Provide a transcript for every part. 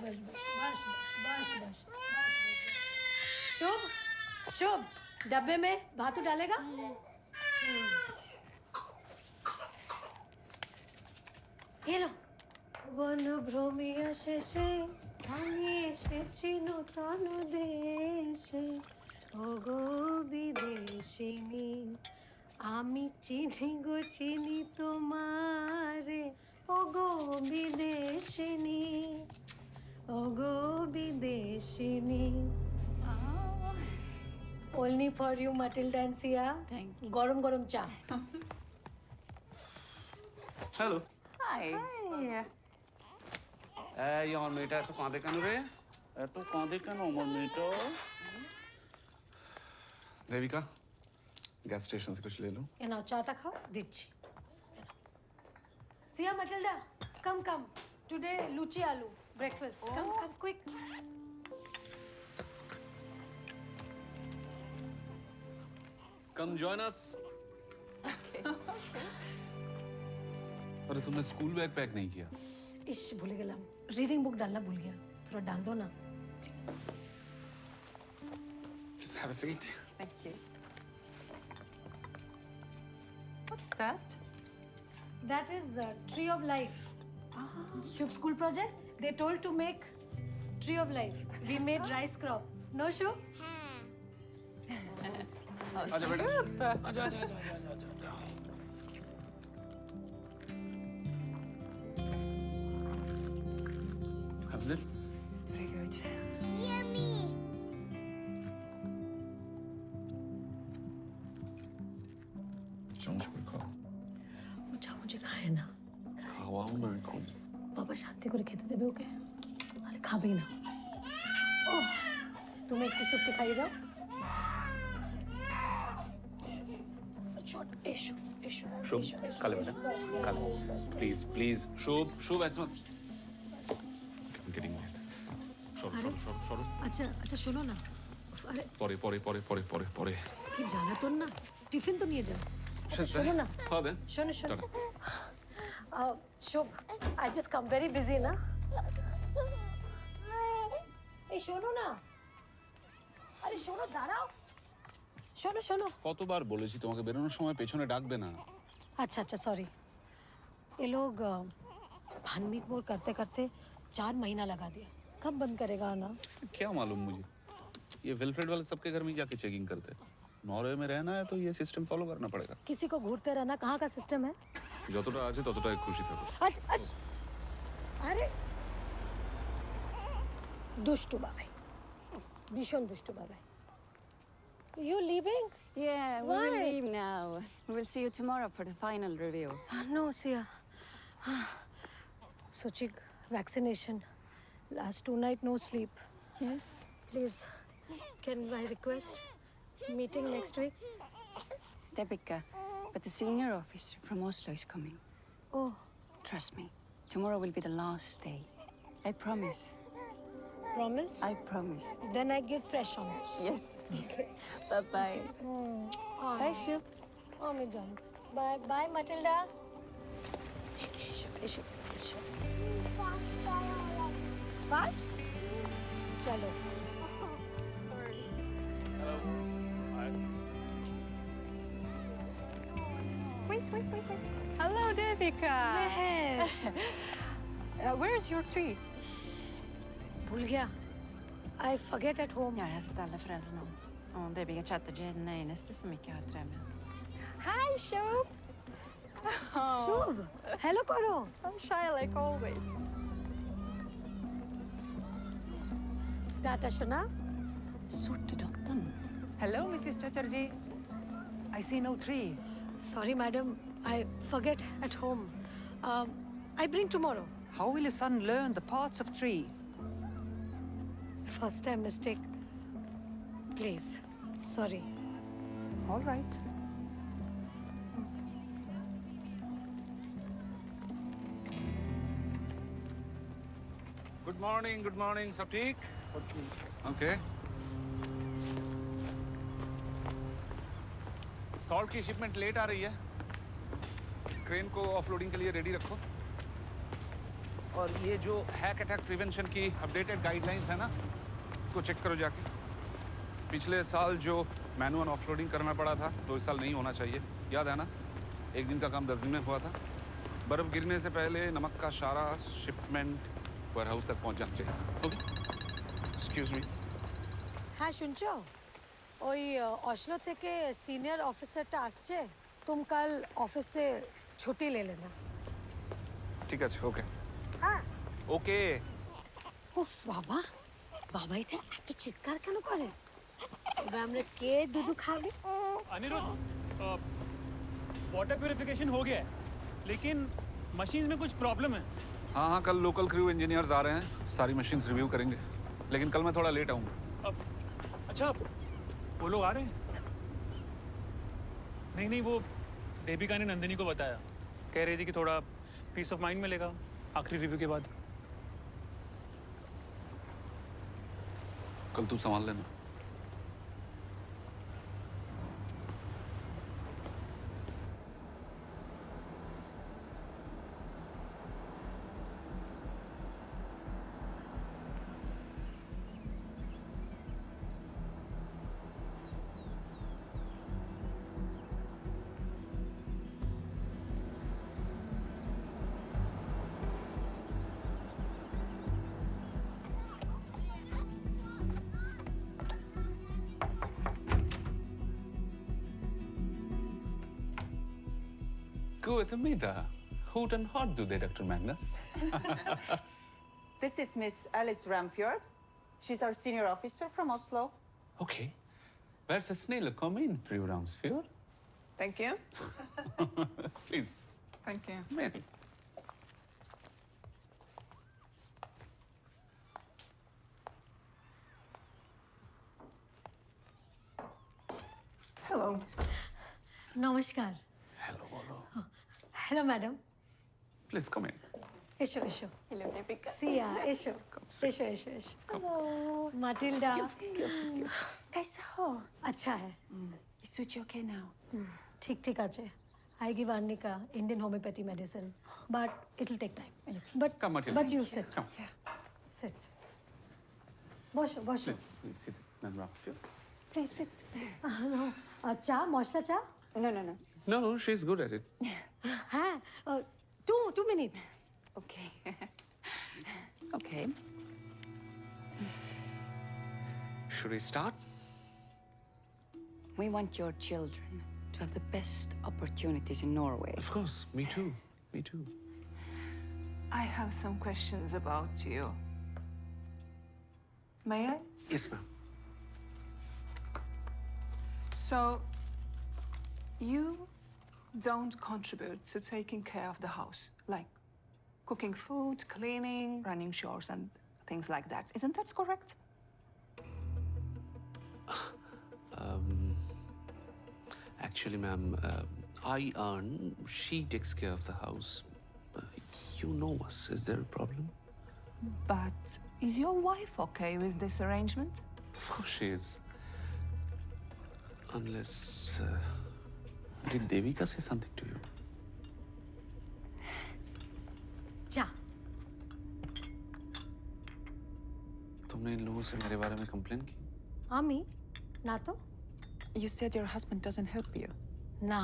बस बस बस बस बस। शुभ शुभ, डब्बे में भातू डालेगा? ये लो। वन भ्रमिया শেষে আমি এসেছি নতুন দেশে, ওগো বিদেশিনী আমি চিনি গো চিনি তোমারে, ওগো বিদেশিনী ওগো বিদেশিনী। Only for you, Matilda and Sia. Thank you. গরম গরম চা। হ্যালো। Hi. এই আমার মেয়েটা এত কাঁদে কেন রে? এত কাঁদে কেন আমার মেয়েটা? देविका, गैस स्टेशन से कुछ ले लो। ये नाओ चाटा खाओ, दिच्छी। Sia, Matilda, come come. Today luchi aloo breakfast. Come come quick. Come join us. अरे तुमने स्कूल बैग पैक नहीं किया? इश भूल गया, रीडिंग बुक डालना भूल गया, थोड़ा डाल दो ना please. Just have a seat. Thank you. What's that? That is tree of life. Shubh school project. They told to make tree of life. We made rice crop. No Shubh? आजा बेटा। आजा आजा आजा आजा आजा आजा। Have It's very good. चम्मच में खाओ। वो जा मुझे खाए ना, खाओ ना खाओ। বাবা শান্তি করে খেতে দেবে ওকে, তাহলে খাবেই না। ওহ, তুমি একটু শুটকে খাইয়ে দাও। ছোট এসো এসো शुभ काले बेटा काले प्लीज प्लीज शुभ शुभ ऐसे मत गेटिंग लेट সরো সরো সরো সরো আচ্ছা আচ্ছা শোনো না, আরে পরে পরে পরে পরে পরে পরে কি জ্বালাতন না, টিফিন তো নিয়ে যাও। আচ্ছা, শোনো না, হ্যাঁ দে শোনো শোনো tata. Shubho, I just come very busy না। এই শোনো না, আরে শোনো দাঁড়াও, শোনো শোনো। কতবার বলেছি তোমাকে বেরোনোর সময় পেছনে ডাকবে না। अच्छा अच्छा सॉरी। ये लोग भानमीक मोर करते करते 4 महीना लगा दिया, कब बंद करेगा आना? क्या मालूम मुझे, ये विल्फ्रेड वाले सबके घर में जाके चेकिंग करते हैं। नॉर्वे में रहना है तो ये सिस्टम फॉलो करना पड़ेगा। किसी को घूरते रहना कहाँ का सिस्टम है? যতটা আছে ততটাই খুশি থাকো। अच्छा अच्छा, अरे दुष्टू बाबाई, भीषण दुष्टू Babai. You leaving? Yeah, we Why? will leave now. We will see you tomorrow for the final review. No, Sia. Suchik, vaccination. Last 2 nights no sleep. Yes. Please, can I request meeting next week? Debika, but the senior officer from Oslo is coming. Oh, Trust me. Tomorrow will be the last day. I promise. promise? I promise. Then I give fresh honors. Yes. Bye-bye. Bye, Shiv. Oh, me done. Bye, bye, Matilda. Ishu. Fast? Chalo. Wait. Hello, Debika. Where is your tree? भूल गया. I forget at home. Jag har sett alla föräldrarna och Debiga Chatterjee är den enaste som inte har trä med. Hi, Shub. Shubh, hello karo. I'm shy like always. Tata Shona. Sortedottern. Hello, Mrs. Chatterjee. I see no tree. Sorry, madam. I forget at home. I bring tomorrow. How will your son learn the parts of tree? First time mistake. Please. Sorry. All right. Good morning सब ठीक? Okay. Salt की shipment late आ रही है, इस crane को offloading के लिए ready रखो। और ये जो हैक अटैक प्रिवेंशन की अपडेटेड गाइडलाइंस है ना, उसको चेक करो जाके। पिछले साल जो मैनुअल ऑफलोडिंग करना पड़ा था, तो इस साल नहीं होना चाहिए। याद है ना, एक दिन का काम 10 दिन में हुआ था। बर्फ गिरने से पहले नमक का सारा शिपमेंट वेयर हाउस तक पहुंच जाना चाहिए। Okay, excuse me. হ্যাঁ শুনছো ওই অসলো থেকে সিনিয়র অফিসারটা আসছে তুমি কাল অফিসে ছুটি লেলে না ঠিক আছে, ওকে। হ্যাঁ ওকে। উফ বাবা বাবা এটা এত চিৎকার কেন করে এবার আমরা কে দুধু খাবে अनिरुद्ध वाटर प्योरिफिकेशन हो गया है लेकिन मशीन में कुछ प्रॉब्लम है। हाँ हाँ, कल लोकल क्रू इंजीनियर्स आ रहे हैं, सारी मशीन्स रिव्यू करेंगे। लेकिन कल मैं थोड़ा लेट आऊँगा। अब अच्छा वो लोग आ रहे हैं? नहीं वो देविका ने नंदिनी को बताया, कह रही थी कि थोड़ा पीस ऑफ माइंड मिलेगा आखिरी रिव्यू के बाद। कल तू संभाल लेना। Guten Mittag. Guten Hot do they, Dr. Magnus? This is Miss Alice Ramfjord. She's our senior officer from Oslo. Okay. Where's the snail? Come in, Fru Ramsfjord. Thank you. Please. Thank you. Maybe. Hello. নমস্কার Hello, hello. Hello madam Please come in. এসো এসো Hello, Deepika. সিয়া এসো এসো এসো এসো Matilda कैसे हो? अच्छा है Is Suchi okay now? ठीक ठीक আছে I give Arnika Indian homeopathy medicine but it'll take time Come, Matilda. but you sit Come. sit বসো বসো Please sit. And Ramsfjord. Please sit. no চা মশলা চা No. No, she's good at it. হ্যাঁ 2 minutes Okay. Okay. Should we start? We want your children to have the best opportunities in Norway. Of course. Me too. Me too. I have some questions about you. May I? Yes, ma'am. So, you don't contribute to taking care of the house, like cooking food, cleaning, running chores, and things like that. Isn't that correct? Actually, ma'am, I earn. She takes care of the house. You know us. Is there a problem? But is your wife okay with this arrangement? Of course she is. Unless... did Devika say something to you? চা तुमने इन लोगों से मेरे बारे में complain की? আমি না তো You said your husband doesn't help you. না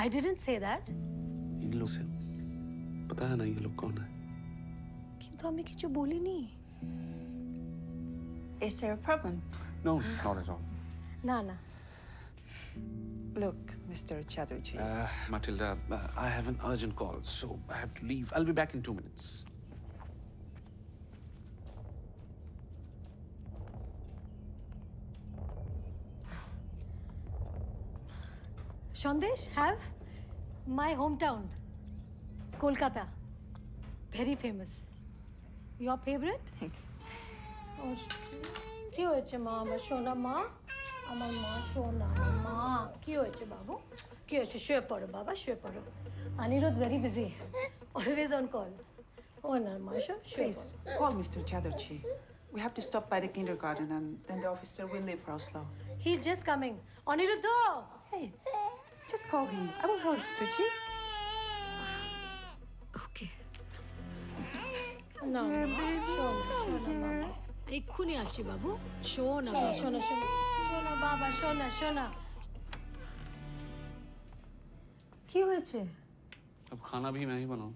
I didn't say that इन लोगों से पता है ना ये लोग कौन है? কিন্তু আমি কিছু বলিনি Is there a problem? No, not at all. না না Look, Mr. Chatterjee. Matilda, I have an urgent call, so I have to leave. I'll be back in 2 minutes. Sandesh, have my hometown, Kolkata. Very famous. Your favorite? Thanks. কি হয়েছে মা আমার সোনা মা আমার মা সোনা মা কি হয়েছে বাবু কি হয়েছে শুয়ে পড়ো বাবা শুয়ে পড়ো Aniruddha very busy always on call ও না মা শুয়ে Please, call Mr. Chatterjee. We have to stop by the kindergarten and then the officer will leave for Oslo. He just coming Aniruddha Hey, just call him. I will hold Suchi. Okay না মা, শোনা মামা, এক্ষুনি আসছি বাবু। শোনা মা, শোনা শোনা শোনা বাবা, শোনা শোনা। কি হয়েছে? अब खाना भी मैं ही बनाऊं।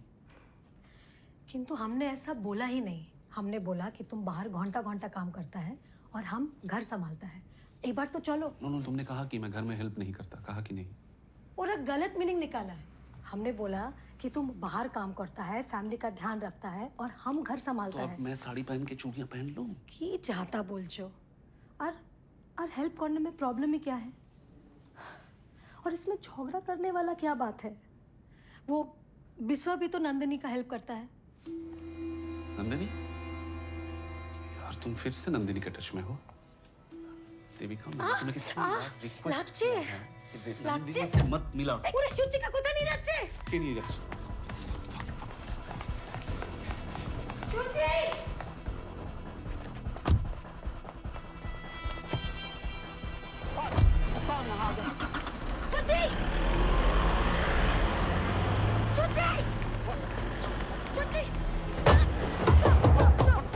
किंतु हमने ऐसा बोला ही नहीं। हमने बोला कि तुम बाहर घंटा घंटा काम करता है और हम घर संभालता है। एक बार तो चलो। नो नो, तुमने कहा कि मैं घर में हेल्प नहीं करता, कहा कि नहीं? और एक गलत मीनिंग निकाला है। हमने बोला कि तुम बाहर काम करता है, फैमिली का ध्यान रखता है और हम घर तो संभालता अब है। मैं साड़ी पहन के चूड़ियां पहन लूं? की चाहता बोल जो। और हेल्प करने में प्रॉब्लम ही क्या है? और इसमें झगड़ा करने वाला क्या बात है? वो बिस्वा भी तो नंदिनी का हेल्प करता है। नंदिनी? यार तुम फिर से नंदिनी के टच में हो। देविका, मैंने तुम्हें कितनी बार रिक्वेस्ट লাগছে किया है कि লাগছে नंदिनी से मत मिला। ওরে সুচিকা কোথায় নিয়ে যাচ্ছে? के लिए जाओ। সুচি! সুচি! সুচি! সুচি! Stop!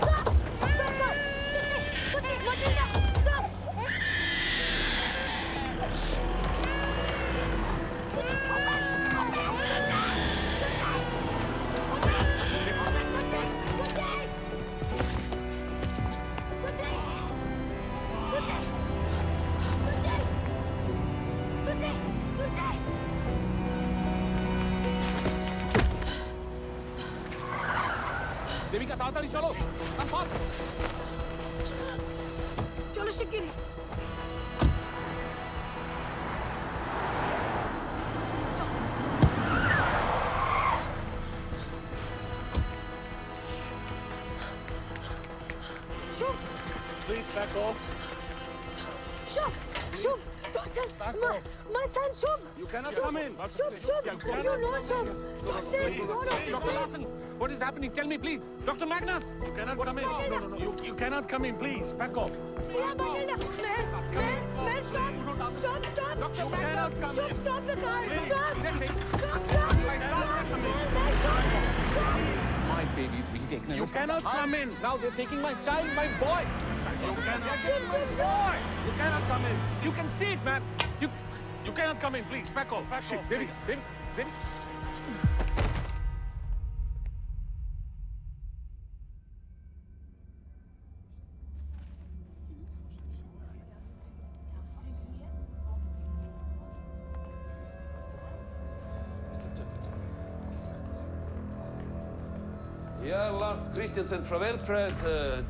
Stop! Stop! সুচি! সুচি! Matilda! Stop! সুচি! Open! Open! Suchi! Suchi! Open! Open! Suchi! Suchi! Suchi! Suchi! Suchi! Suchi! Suchi! Devika ताड़ाताड़ी चलो, come fast। চলো শিগগিরই। শুভ, Please back off. Shubho, Shubho, Tosin, my son Shubh. You cannot Shubh, come in. Shubh, Shubh, you know Shubh. Tosin, no, Dr. please. Larson, what is happening? Tell me, please. Dr. Magnus. You cannot come in. Matilda? No. You cannot come in. Please back off. Sia Matilda, man, stop, stop. You cannot come Shubh, in. stop the car, stop, Please. stop, man, Shubh. My baby's being taken away. You cannot come in. Now they're taking my child, my boy. You cannot. Shubh. You cannot come in. You can see it, man. You cannot come in. Please back off. Back off. Baby, please. baby. Ja, Lars Christiansen från Welfred.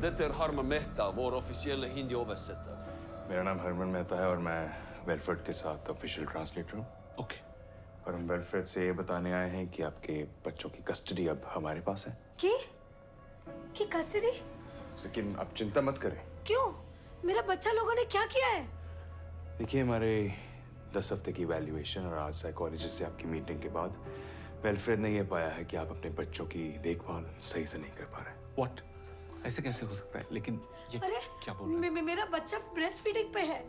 Det är Harman Mehta, vår officiella hindi-översättare. मेरा नाम हरमन मेहता है और मैं वेलफेड के साथ official translator हूँ। Okay. और हम वेलफेड से ये बताने आए हैं कि आपके बच्चों की कस्टडी अब हमारे पास है। की कस्टडी? लेकिन आप चिंता मत करें। क्यों? मेरा बच्चा लोगों ने क्या किया है? देखिए, हमारे 10 हफ्ते की वैल्यूएशन और आज साइकोलॉजिस्ट से आपकी मीटिंग के बाद वेलफेड ने ये पाया है कि आप अपने बच्चों की देखभाल सही से नहीं कर पा रहे। What? ऐसे कैसे हो सकता है? लेकिन ये अरे क्या बोल रहे हैं? मेरा बच्चा ब्रेस्ट फीडिंग पे है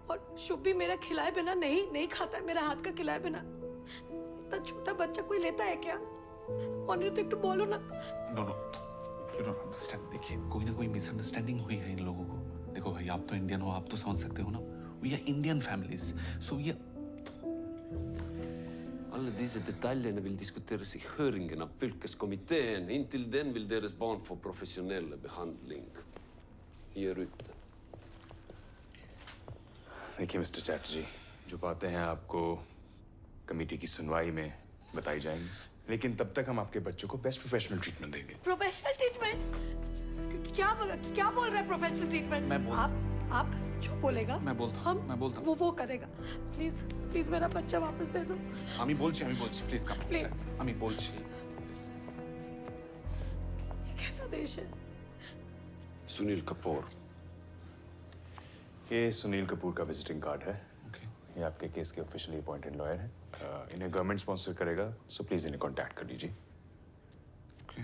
और शुभ भी मेरा खिलाए बिना नहीं खाता है, मेरा हाथ का खिलाए बिना। इतना छोटा बच्चा कोई लेता है क्या? और तो एक तो बोलो ना। No, you don't understand. देखिए, कोई ना कोई मिसअंडरस्टैंडिंग हुई है इन लोगों को। देखो भाई, आप तो इंडियन हो, आप तो समझ सकते हो ना। We are Indian families, so we are... Alla dessa detaljerna vill diskuteras i höringen av fylkeskomiteen. Intill den vill deras barn få professionell behandling. Ger ut det. देखिए मिस्टर चैटर्जी, जो बातें हैं आपको कमेटी की सुनवाई में बताई जाएंगी, लेकिन तब तक हम आपके बच्चों को बेस्ट प्रोफेशनल ट्रीटमेंट देंगे। Professional treatment? क्या बोल रहे हैं प्रोफेशनल ट्रीटमेंट? मैं बोल- आप जो बोलेगा मैं बोलता हूँ, मैं बोलता हूँ। वो करेगा। प्लीज मेरा बच्चा वापस दे दो। আমি বলছি, প্লিজ কাম। Please. আমি বলছি। ये कैसा देश है? Sunil Kapoor. ये सुनील कपूर का विजिटिंग कार्ड है। Okay. ये आपके केस के ऑफिशियली अपॉइंटेड लॉयर हैं। इन्हें गवर्नमेंट स्पॉन्सर करेगा, सो प्लीज इन्हें कांटेक्ट कर लीजिए। Okay.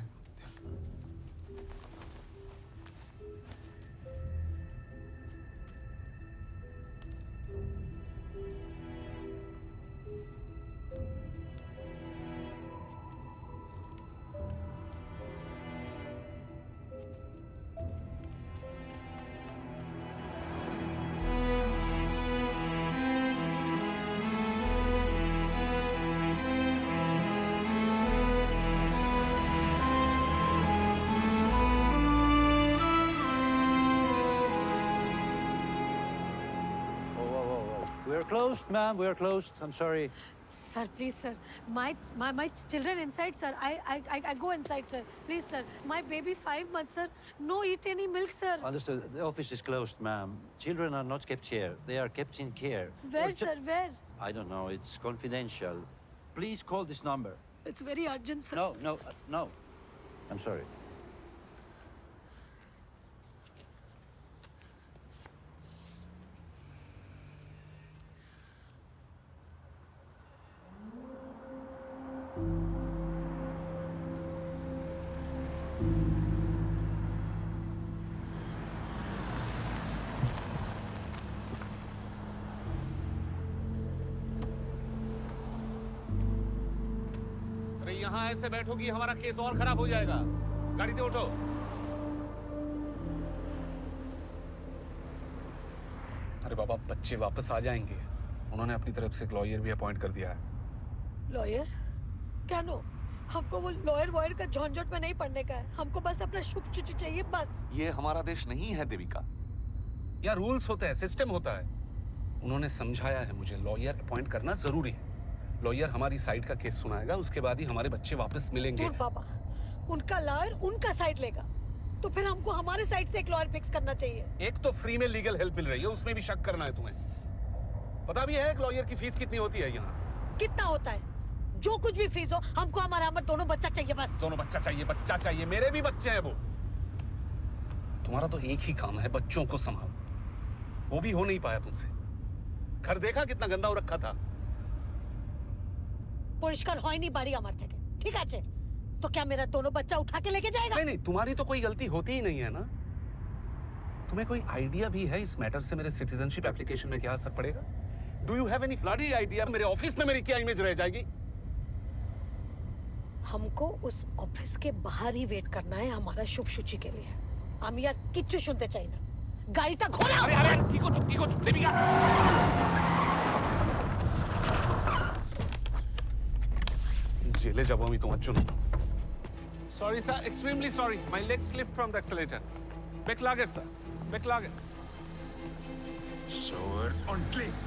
We're closed, ma'am. We're closed. I'm sorry. Sir, please, sir. My children inside, sir. I go inside, sir. Please, sir. My baby 5 months, sir. No eat any milk, sir. Understood. The office is closed, ma'am. Children are not kept here. They are kept in care. Where, sir? Where? I don't know. It's confidential. Please call this number. It's very urgent, sir. No. I'm sorry. अरे यहाँ ऐसे बैठोगी हमारा case और खराब हो जाएगा। गाड़ी से उठो। अरे बाबा, बच्चे वापस आ जाएंगे। उन्होंने अपनी तरफ से एक लॉयर भी अपॉइंट कर दिया है। लॉयर? क्या नो? हमको वो लॉयर वॉयर का झंझट में नहीं पड़ने का है। हमको बस अपना शुभ चिट्ठी चाहिए, बस। ये हमारा देश नहीं है देविका। यहाँ रूल्स होते हैं, सिस्टम होता है। उन्होंने समझाया है मुझे, लॉयर अपॉइंट करना जरूरी है। लॉयर हमारी साइड का केस सुनाएगा, उसके बाद ही हमारे बच्चे वापस मिलेंगे। दूर बाबा, उनका लॉयर उनका साइड लेगा, तो फिर हमको हमारे साइड से एक लॉयर फिक्स करना चाहिए। एक तो फ्री में लीगल हेल्प मिल रही है, उसमें भी शक करना है तुम्हें। पता भी है एक लॉयर की फीस कितनी होती है यहाँ? कितना होता है? जो कुछ भी फीस हो, हमको हमारा दोनों बच्चा चाहिए, बस। दोनों बच्चा चाहिए। मेरे भी बच्चे हैं वो। तुम्हारा तो एक ही काम है, बच्चों को संभालो। वो भी हो नहीं पाया तुमसे। घर देखा कितना गंदा हो रखा था। পরিষ্কার হয়নি বাড়ি আমার থেকে, ঠিক আছে? तो क्या मेरा दोनों बच्चा उठा के लेके जाएगा? नहीं, तुम्हारी तो कोई गलती होती ही नहीं है ना। तुम्हें कोई आइडिया भी है इस मैटर से मेरे सिटीजनशिप एप्लीकेशन में क्या असर पड़ेगा? Do you have any bloody idea मेरे ऑफिस में मेरी क्या इमेज रह जाएगी? हमको उस ऑफिस के बाहर ही वेट करना है हमारा शुभ सूची के लिए। हम यार किच्छु सुनते चाहिए ना। गाड़ीটা ঘোরাও। अरे की को देविका। জেলে যাব আমি তোমার জন্য। Sorry sir, extremely sorry. My leg slipped from the accelerator. Beklager sir. Beklager. Sure, ordentligt.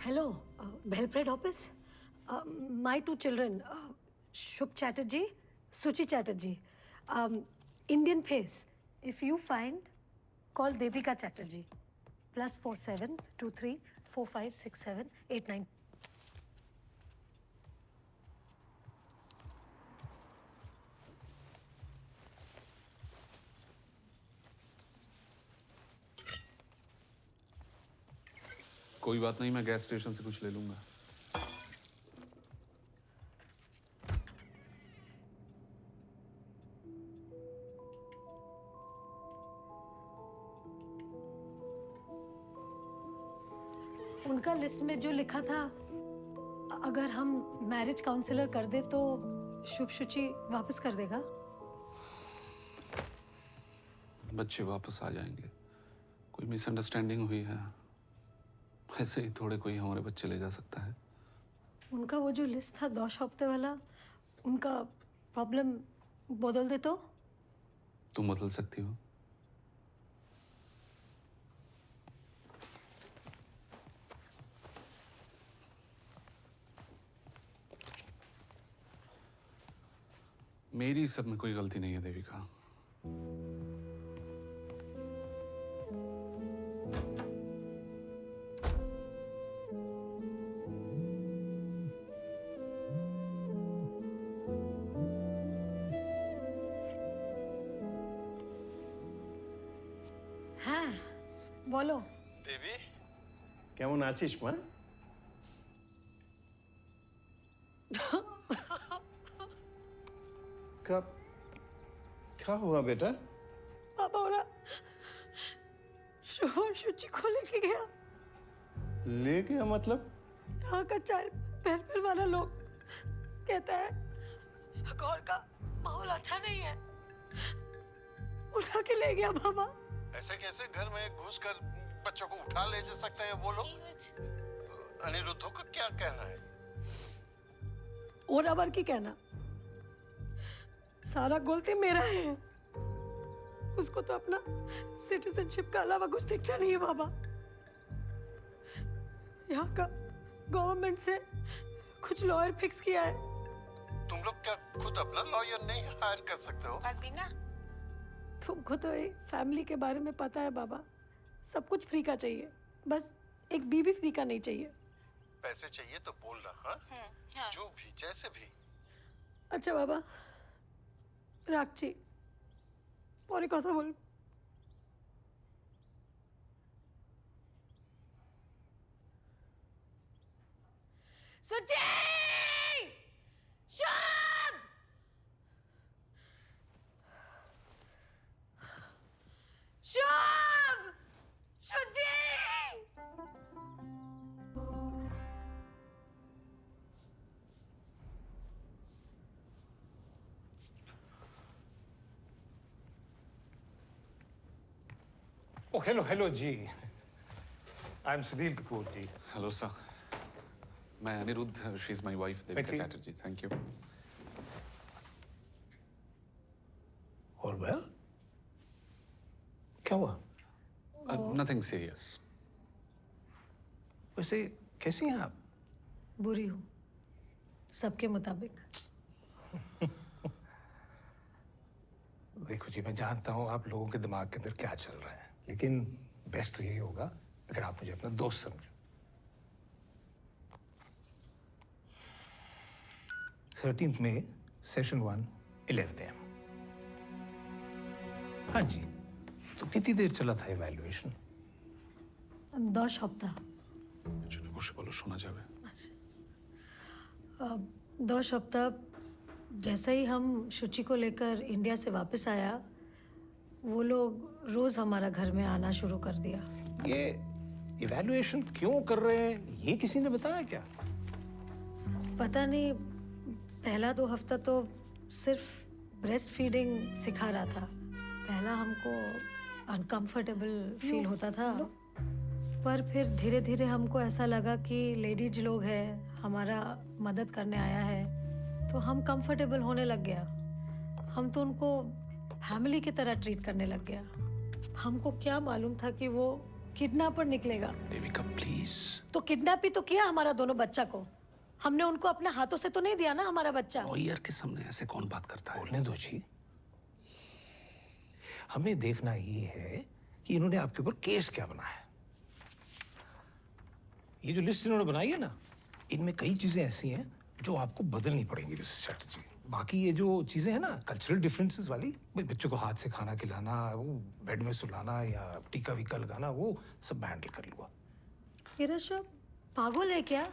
Hello, Belgrade office. My 2 children, Shubh Chatterjee, Suchi Chatterjee. Indian face. If you find, call Devika Chatterjee. +47 23 45 67 89. कोई बात नहीं, मैं gas station से कुछ ले लूंगा। उनका list में जो लिखा था, अगर हम मैरिज काउंसलर कर दे तो शुभ सूची वापस कर देगा। बच्चे वापस आ जाएंगे। कोई मिसअंडरस्टैंडिंग हुई है, ऐसे ही थोड़े कोई हमारे बच्चे ले जा सकता है। उनका वो जो लिस्ट था 2 हफ्ते वाला, उनका प्रॉब्लम बदल दे तो? तुम बदल सकती हो। मेरी सब में कोई गलती नहीं है देविका। হ্যাঁ বলো। দেবী কেমন আছিস মা? कब क्या हुआ बेटा? पापा और शुभ सूची को लेके गया। ले गया मतलब? यहाँ का चाइल्ड वेलफेयर वाला लोग कहता है गौर का माहौल अच्छा नहीं है, उठा के ले गया बाबा। ऐसे कैसे घर में घुसकर बच्चों को उठा ले जा सकते हैं वो लोग? अनिरुद्धों का क्या कहना है? और अबर की कहना, सारा गलती मेरा है। उसको तो अपना सिटीजनशिप का अलावा कुछ दिखता नहीं है बाबा। यहाँ का गवर्नमेंट से कुछ लॉयर फिक्स किया है। तुम लोग क्या खुद अपना लॉयर नहीं हायर कर सकते हो? तुमको तो एक फैमिली के बारे में पता है बाबा, सब कुछ फ्री का चाहिए, बस एक बीवी फ्री का नहीं चाहिए। पैसे चाहिए तो बोलना, हाँ? जो भी जैसे भी। अच्छा बाबा, রাখছি, পরে কথা বলবো। সুচি! শুভ! শুভ! সুচি! Oh, hello, जी. I'm Sunil Kapoor, ji. Hello sir, मैं Aniruddha, she is my wife Devika Thank you. Chatterjee. Thank you. All well? क्या हुआ? Nothing serious. वैसे कैसी हैं आप? बुरी हूँ, सबके मुताबिक। देखो जी, मैं जानता हूँ आप लोगों के दिमाग के अंदर क्या चल रहा है, लेकिन बेस्ट तो यही होगा अगर आप मुझे अपना दोस्त समझो। 13th May, Session 1, 11 AM। हाँ जी, तो कितनी देर चला था इवैल्यूएशन? 10 সপ্তাহ। চলো বসে বলো, শোনা যাবে। 2 सप्ताह जैसे ही हम शुचि को लेकर इंडिया से वापस आया, वो लोग रोज हमारा घर में आना शुरू कर दिया। ये इवैल्यूएशन क्यों कर रहे हैं, ये किसी ने बताया क्या? पता नहीं, पहला 2 हफ्ता तो सिर्फ ब्रेस्ट फीडिंग सिखा रहा था। पहला हमको अनकंफर्टेबल फील होता था, पर फिर धीरे धीरे हमको ऐसा लगा कि लेडीज लोग हैं, हमारा मदद करने आया है, तो हम कंफर्टेबल होने लग गया। हम तो उनको फैमिली की तरह ट्रीट करने लग गया। हमको क्या मालूम था कि वो किडनैपर निकलेगा। देविका प्लीज। तो किडनैप ही तो किया हमारा दोनों बच्चा को। हमने उनको अपने हाथों से तो नहीं दिया ना हमारा बच्चा। लॉयर के सामने ऐसे कौन बात करता है? बोलने दो जी। हमें देखना ये है कि इन्होंने आपके ऊपर केस क्या बनाया है। ये जो लिस्ट इन्होंने बनाई है ना, इनमें कई चीजें ऐसी हैं जो आपको बदलनी पड़ेंगी मिस्टर चैटर्जी। बाकी ये जो चीजें हैं ना कल्चरल डिफरेंसेस वाली, भाई बच्चों को हाथ से खाना खिलाना, वो बेड में सुलाना या टीका वीका लगाना, वो सब मैं हैंडल कर लूंगा। ये ऋषभ पागल है क्या?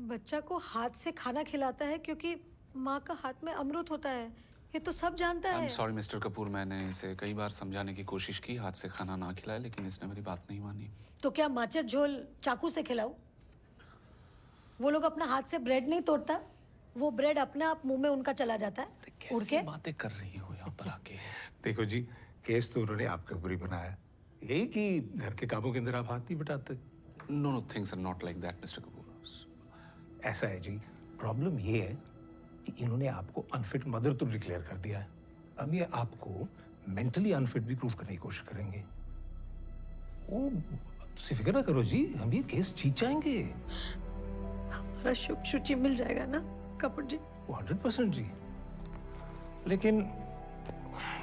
बच्चा को हाथ से खाना खिलाता है क्योंकि माँ का हाथ में अमृत होता है, ये तो सब जानता आई है। एम सॉरी मिस्टर कपूर, मैंने इसे कई बार समझाने की कोशिश की, हाथ से खाना ना खिलाए, लेकिन इसने मेरी बात नहीं मानी। तो क्या माचर झोल चाकू से खिलाऊं? वो लोग अपना हाथ से ब्रेड नहीं तोड़ता, वो ब्रेड अपने आप मुंह में उनका चला जाता है उड़ के। कैसी बातें कर रही हो यहाँ पर आके? देखो जी, केस तो उन्होंने आपके ऊपर ही बनाया, यही कि घर के कामों के अंदर आप हाथ नहीं बटाते। No, things are not like that mister Kapoor. ऐसा है जी, प्रॉब्लम ये है कि इन्होंने आपको अनफिट मदर तो डिक्लेयर कर दिया है। अब ये आपको मेंटली अनफिट भी प्रूव करने की कोशिश करेंगे। वो तुम फिक्र ना करो जी, हम ये केस जीत जाएंगे। हमारा शुभ शुचि मिल जाएगा ना कपूर जी? 100% जी। लेकिन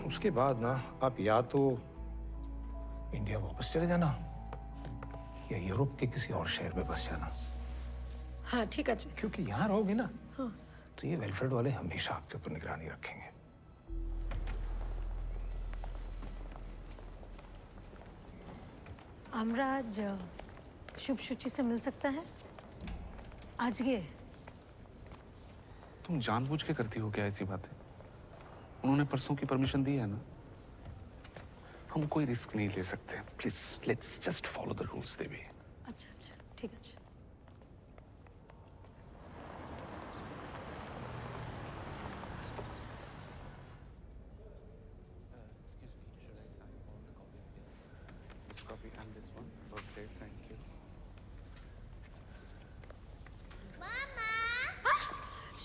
उसके बाद ना आप या तो इंडिया वापस चले जाना या यूरोप के किसी और शहर में बस जाना। हाँ ठीक है। क्योंकि यहाँ रहोगे ना, हाँ। तो ये वेलफेयर वाले हमेशा आपके ऊपर निगरानी रखेंगे। हमरा आज शुभ शुचि से मिल सकता है? आज ये तुम जानबूझ के करती हो क्या ऐसी बातें? उन्होंने परसों की परमिशन दी है ना, हम कोई रिस्क नहीं ले सकते। Please let's just follow the rules Devi. अच्छा ঠিক আছে। This copy and this one. Okay, thank you.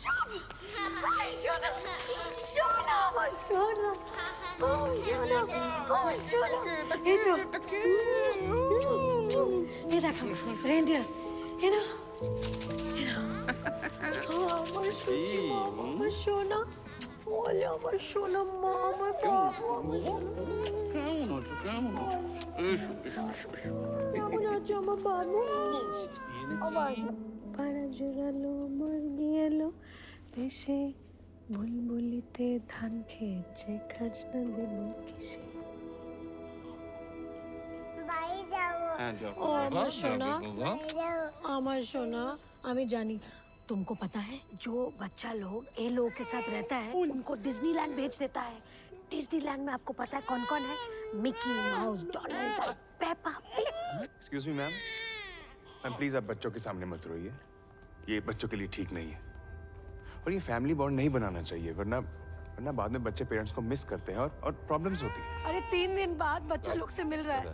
শোন! আয় শোনা! শোনা আমার শোনা! আমার শোনা! আমার শোনা! এই তো! এই দেখো, রেন্ডিয়ার। এই নাও। এই নাও। আমার শোনা, আমার শোনা। ওলে আমার শোনা মা, আমার বাবা, আমার কেমন আছো? কেমন আছো? এসো, এসো, এসো, এসো। কেমন আছো আমার বাবু? আবার পাড়া জোড়ালো মুরগি এলো দেশে বুলবুলিতে ধান খেয়েছে খাজনা দেব কিসে। হ্যাঁ, যাও। ओ अमर सोना, अमर सोना, हमें जानी तुमको पता है जो बच्चा लोग ये लोगों के साथ रहता है उनको डिज्नीलैंड भेज देता है। डिज्नीलैंड में आपको पता है कौन कौन है? Mickey mouse, Donald duck, Peppa pig. Excuse me ma'am, please आप बच्चों के सामने मत रोइए, ये बच्चों के लिए ठीक नहीं है और ये फैमिली बॉन्ड नहीं बनाना चाहिए, वरना वरना बाद में बच्चे पेरेंट्स को मिस करते हैं और प्रॉब्लम्स होती है। अरे 3 दिन बाद बच्चा लोग से मिल रहा है,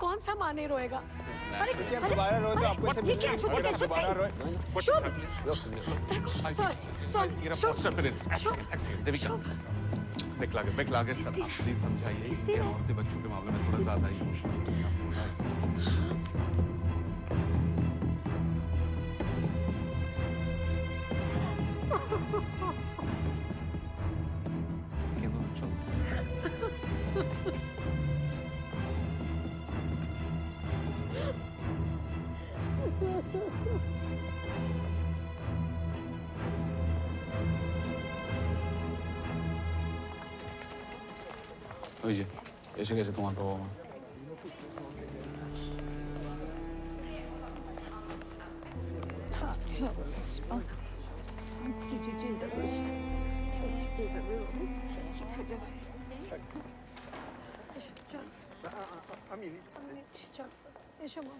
कौन सा माँ नहीं रोएगा? अरे दोबारा रोए तो आपको ये क्या? दोबारा रोए। शुभ, सॉरी, सॉरी, शुभ, देविका, बैक लागे सर, आप प्लीज समझाइए। ये औरतें बच्चों के मामले में थोड़ा ज्यादा ही ওই যে এসে গেছে তোমার বাবা মা। কিছু চিন্তা করিস না, সব ঠিক হয়ে যাবে বাবু, সব ঠিক হয়ে যাবে। এসো, চল। আমি নিচ্ছি, চল, এসো মা।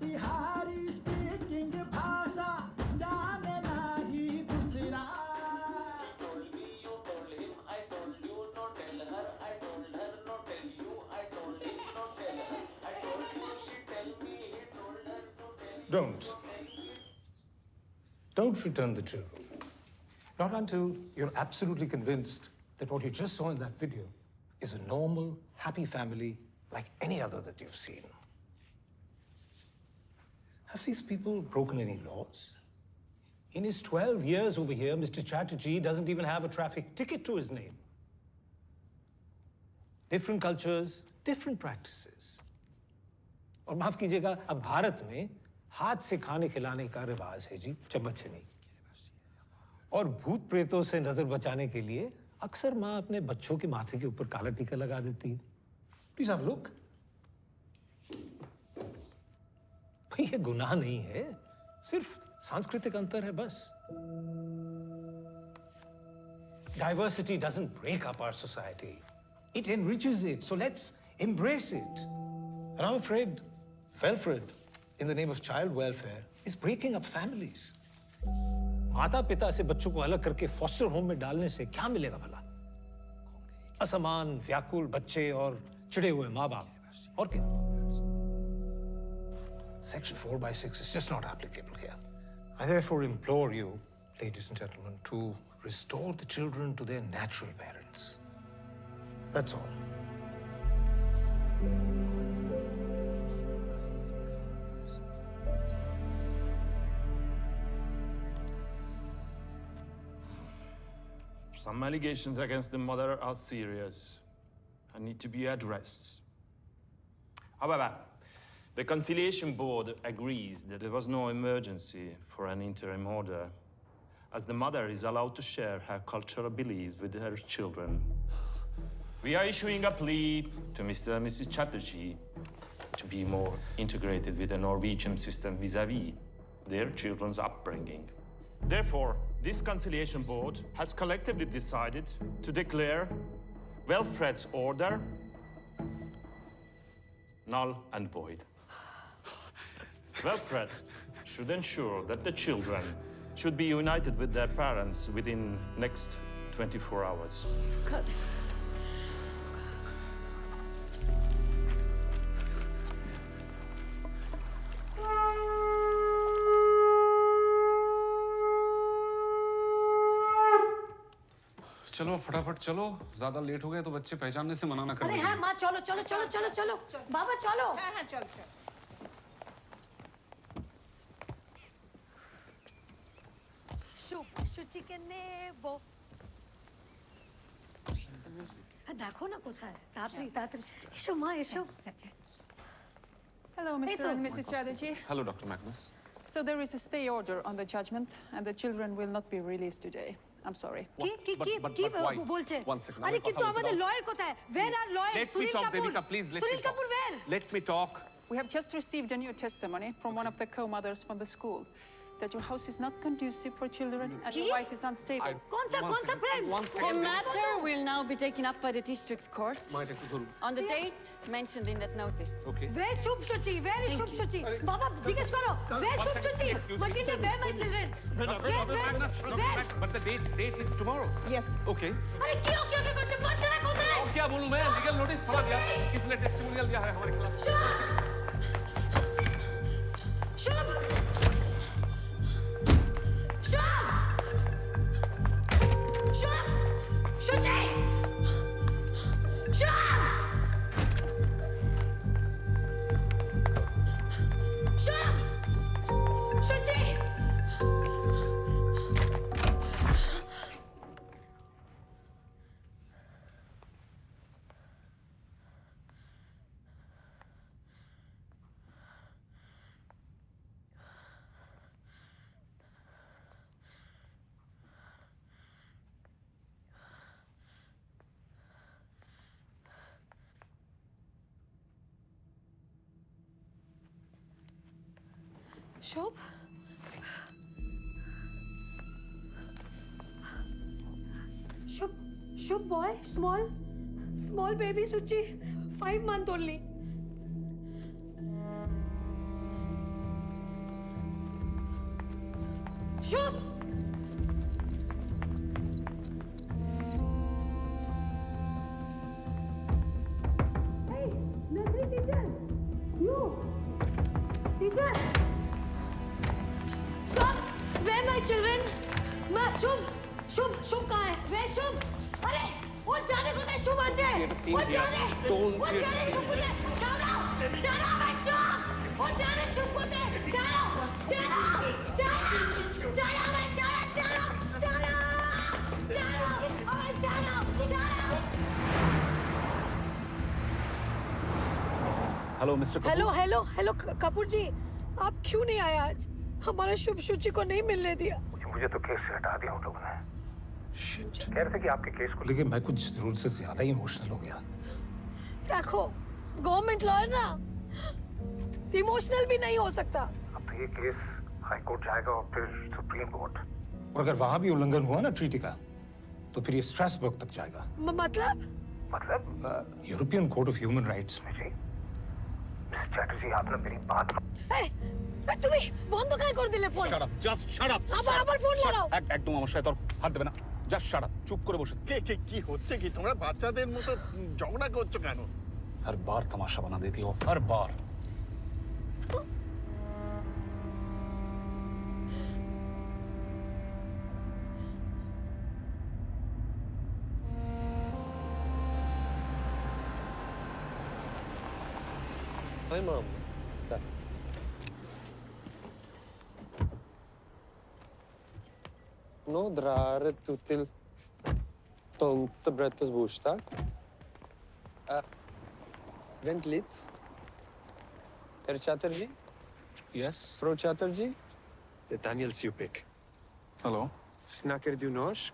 बिहारी स्पीकिंग भाषा जाने नहीं दूसरा। Don't return the children. Not until you're absolutely convinced that what you just saw in that video is a normal, happy family like any other that you've seen. Have these people broken any laws? In his 12 years over here, Mr. Chatterjee doesn't even have a traffic ticket to his name. Different cultures, different practices. और माफ कीजिएगा, अब भारत में हाथ से खाने खिलाने का रिवाज है जी, चम्मच से नहीं। और भूत प्रेतों से नजर बचाने के लिए अक्सर माँ अपने बच्चों के माथे के ऊपर काला टीका लगा देती है। Please have a look. ये गुनाह नहीं है, सिर्फ सांस्कृतिक अंतर है बस। Diversity doesn't break up our society. It enriches it, so let's embrace it. And I'm afraid Welfred, in the name of child welfare, is breaking up families. माता पिता से बच्चों को अलग करके फॉस्टर होम में डालने से क्या मिलेगा भला? असमान, व्याकुल बच्चे और चिढ़े हुए माँ बाप, और क्या? Section 4/6 is just not applicable here. I therefore implore you, ladies and gentlemen, to restore the children to their natural parents. That's all. Some allegations against the mother are serious and need to be addressed. However, the Conciliation Board agrees that there was no emergency for an interim order, as the mother is allowed to share her cultural beliefs with her children. We are issuing a plea to Mr. and Mrs. Chatterjee to be more integrated with the Norwegian system vis-à-vis their children's upbringing. Therefore, this conciliation board has collectively decided to declare Wilfred's order null and void. Wilfred should ensure that the children should be united with their parents within next 24 hours. चलो फटाफट चलो, ज्यादा late हो गए तो बच्चे पहचानने से मना ना करें। अरे हाँ माँ चलो चलो चलो चलो चलो बाबा चलो। हाँ हाँ चल चल। शुचि के नेबो। देखो ना कोথায় तातरी तातरी এসো মা এসো। Hello, Mr. and Mrs. Chatterjee. Hello, Dr. Magnus. So there is a stay order on the judgment, and the children will not be released today. I'm sorry. কি কি কি কি বলছে? One second. আরে কিন্তু আমাদের লয়ার কোথায়? Where are lawyers? Let me Sunil talk, Kapoor. Devika, please. Let me Sunil talk. Kapoor where? Let me talk. We have just received a new testimony from one of the co-mothers from the school that your house is not conducive for children and your wife is unstable. कौन सा friend? The matter will now be taken up by the district court might एक जरूर। on the date mentioned in that notice. Okay. Where is Shubh Shuchi? Where is Shubh Shuchi? बाबा जिज्ञेस करो। Where is Shubh Shuchi? Matilda, where my children? Where? But the date is tomorrow. Yes. Okay. अरे क्यों करते बच्चा कोথায়? और क्या बोलूं मैं? Legal notice थमा दिया। किसने टेस्टिमोनियल दिया है हमारे खिलाफ? शुभ शुभ शुभ शुचि शुभ शुभ शुचि शुभ शुभ शुभ boy small baby Suchi 5 months only Shubh hey nursery teacher you teacher Stop! Where my children? Ma, Shubh कहाँ है? Where Shubh? अरे वो जाने को नहीं शुभ अच्छे वो जाने शुभ को दे जाना मैं शुभ वो जाने शुभ को दे जाना मैं जाना हेलो मिस्टर हेलो कपूर जी आप क्यों नहीं आए आज हमारा शुभ शुचि को नहीं मिलने दिया मुझे तो केस से हटा दिया उन लोगों ने कह रहे थे कि आपके केस को लेके मैं कुछ जरूरत से ज्यादा ही इमोशनल हो गया देखो गवर्नमेंट लॉयर ना इमोशनल भी नहीं हो सकता अब तो ये केस हाई कोर्ट जाएगा और फिर सुप्रीम कोर्ट और अगर वहां भी उल्लंघन हुआ ना ट्रीटी का तो फिर ये स्ट्रासबर्ग तक जाएगा मतलब European court of human rights में जी मिस चैटर्जी आपने मेरी बात তুমি বন্ধ কেন করে দিলে ফোন shut up আবার ফোন লাগাও একদম আমার সাথে হাত দেবে না জাস্ট শাট আপ চুপ করে বসে কি হচ্ছে কি তোমরা বাচ্চাদের মতো ঝগড়া করছো কেন हर बार तमाशा बना देती हो हर बार Hi, Mom. Nå drar du til Tomtebrettets bursdag. Vent litt. Herr Chatterjee? Yes. Fru Chatterjee? Det er Daniel Supik. Hello. Snakker du norsk?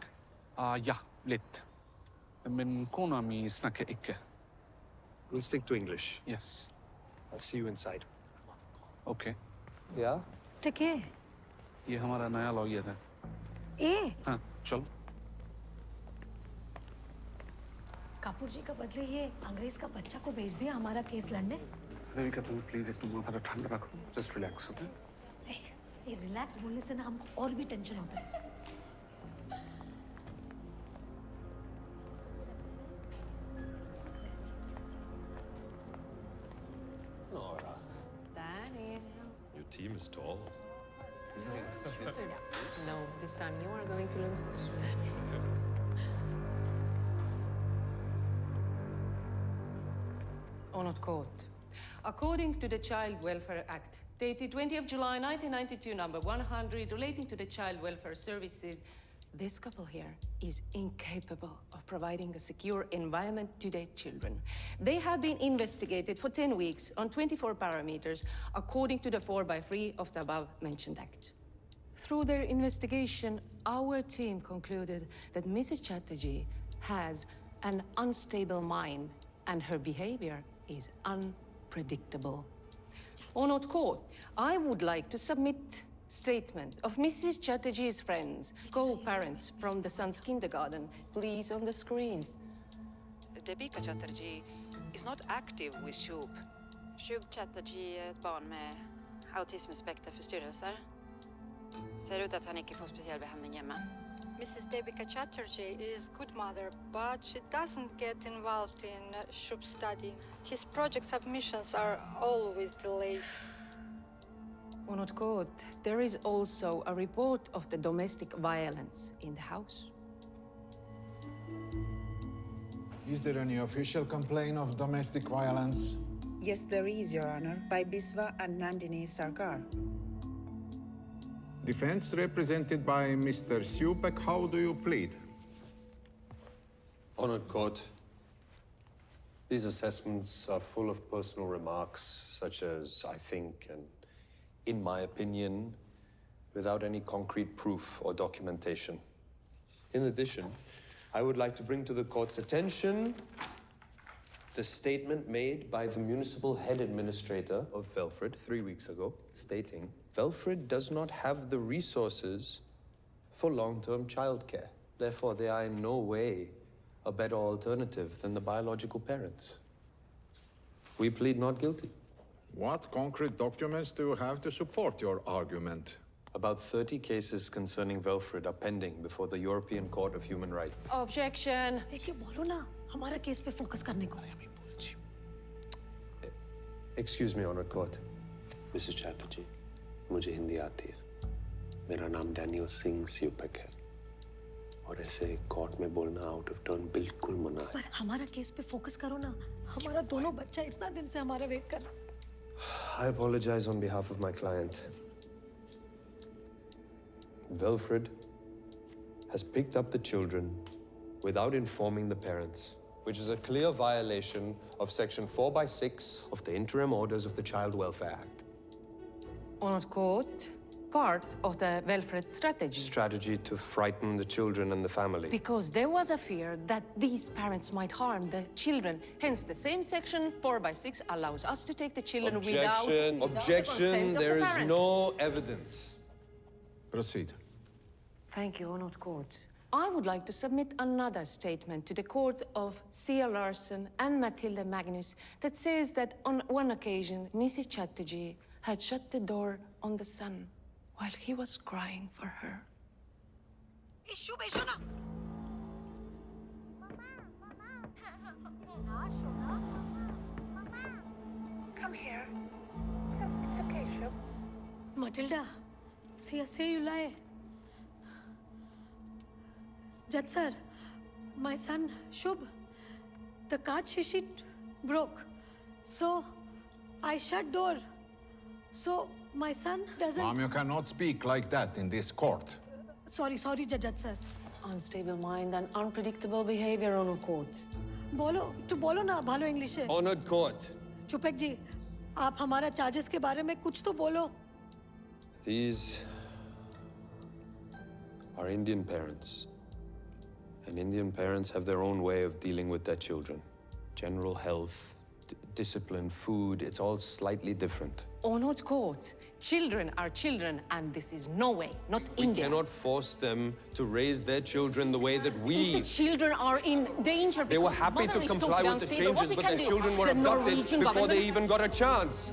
Ja, litt. Min konami snacka icke. We'll stick to English. Yes. I'll see you inside. Okay. Yeah? टिके ये हमारा नया lawyer है. ए हाँ, चलो. कपूर जी का बदले ये अंग्रेज का बच्चा को भेज दिया हमारा केस लड़ने. देविका तुम प्लीज एक माथा ठंडा रखो. Just relax. ओके. ये रिलैक्स बोलने से ना हमको और भी टेंशन होता है. Nora, Danny. your team is tall. No, this time you are going to lose. Honored Court. According to the Child Welfare Act, dated 20th of July 1992, number 100, relating to the Child Welfare Services, this couple here is incapable of providing a secure environment to their children. They have been investigated for 10 weeks on 24 parameters, according to the 4x3 of the above-mentioned act. Through their investigation, our team concluded that Mrs. Chatterjee has an unstable mind and her behavior is unpredictable. Honored Court, I would like to submit statement of Mrs. Chatterjee's friends, co-parents from the son's kindergarten, please on the screens. Debika Chatterjee is not active with Shub. Shub Chatterjee är ett barn med autismspektraförstyrrelser. Ser ut att han inte får speciell behandling hemma. Mrs. Debika Chatterjee is good mother, but she doesn't get involved in Shub's study. His project submissions are always delayed. Honored Court, there is also a report of the domestic violence in the house. Is there any official complaint of domestic violence? Yes, there is, Your Honor, by Biswa and Nandini Sarkar. Defense represented by Mr. Supek, how do you plead? Honored Court, these assessments are full of personal remarks such as "I think" and "in my opinion," without any concrete proof or documentation. In addition, I would like to bring to the court's attention the statement made by the municipal head administrator of Velfred 3 weeks ago, stating Velfred does not have the resources for long-term childcare. Therefore, they are in no way a better alternative than the biological parents. We plead not guilty. What concrete documents do you have to support your argument? About 30 cases concerning Velfred are pending before the European Court of Human Rights. Objection. देखिए बोलो ना हमारा case पे focus करने को. Excuse me, Honored Court. Mrs. Chatterjee, मुझे हिंदी आती है. मेरा नाम डैनियल सिंह स्यूपेक है. और ऐसे कोर्ट में बोलना आउट ऑफ टर्न बिल्कुल मना है. पर हमारा केस पे फोकस करो ना. हमारा दोनों बच्चा इतना दिन से हमारा वेट कर. I apologize on behalf of my client. Velfred has picked up the children without informing the parents, which is a clear violation of Section 4/6 of the Interim Orders of the Child Welfare Act. Honored Court, part of the welfare strategy. Strategy to frighten the children and the family. Because there was a fear that these parents might harm the children. Hence, the same Section 4/6 allows us to take the children without the Objection. consent of There the is parents. no evidence. Proceed. Thank you, Honored Court. I would like to submit another statement to the court of Sia Larson and Matilda Magnus that says that on one occasion, Mrs. Chatterjee had shut the door on the son while he was crying for her. Issue बेशो ना. Come here. It's okay, Shub. Matilda, say you lie. Judge sir, my son Shubh, the kaach sheet broke. So I shut door. So my son doesn't. Mom, you cannot speak like that in this court. Sorry, Judge sir. Unstable mind and unpredictable behavior, Honored Court. बोलो ना भालो English है. Honored Court. चुपेक जी, आप हमारा charges के बारे में कुछ तो बोलो. These are Indian parents And Indian parents have their own way of dealing with their children. General health, discipline, food, it's all slightly different. Onoj court. Children are children, and this is Norway, not We India. cannot force them to raise their children the way that we... If the children are in danger, They were because happy mother to is comply totally with the unstable, what changes, we but can their do? children were The abducted Norwegian before they government- even got a chance.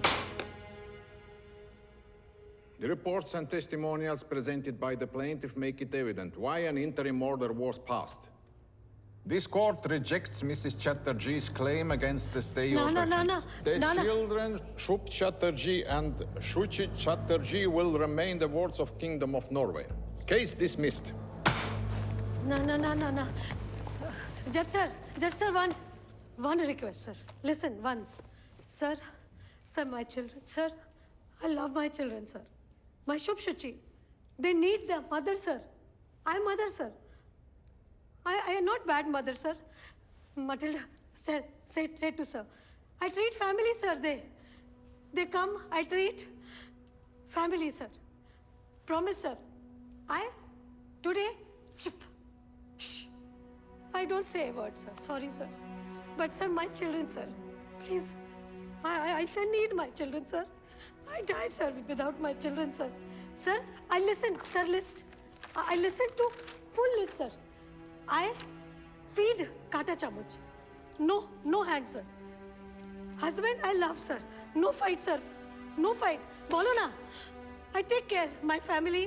The reports and testimonials presented by the plaintiff make it evident why an interim order was passed. This court rejects Mrs. Chatterjee's claim against the stay No, order. no, no, no. The No, no. children, Shub Chatterjee and Shuchi Chatterjee, will remain the wards of Kingdom of Norway. Case dismissed. No. Judge sir, one request, sir. Listen, once. Sir, my children, sir. I love my children, sir. My Shub Shuchi. They need their mother, sir. I'm mother, sir. I am not bad mother, sir. Matilda, say to sir. I treat family, sir. They come, I treat family, sir. Promise, sir. Today, chup. Shh. I don't say a word, sir. Sorry, sir. But, sir, my children, sir. Please. I need my children, sir. I die, sir, without my children, sir. Sir, I listen, sir, list. I listen to full list, sir. I feed kata chamuch. No hand, sir. Husband, I love, sir. No fight, sir. No fight. Bolo na. I take care. My family,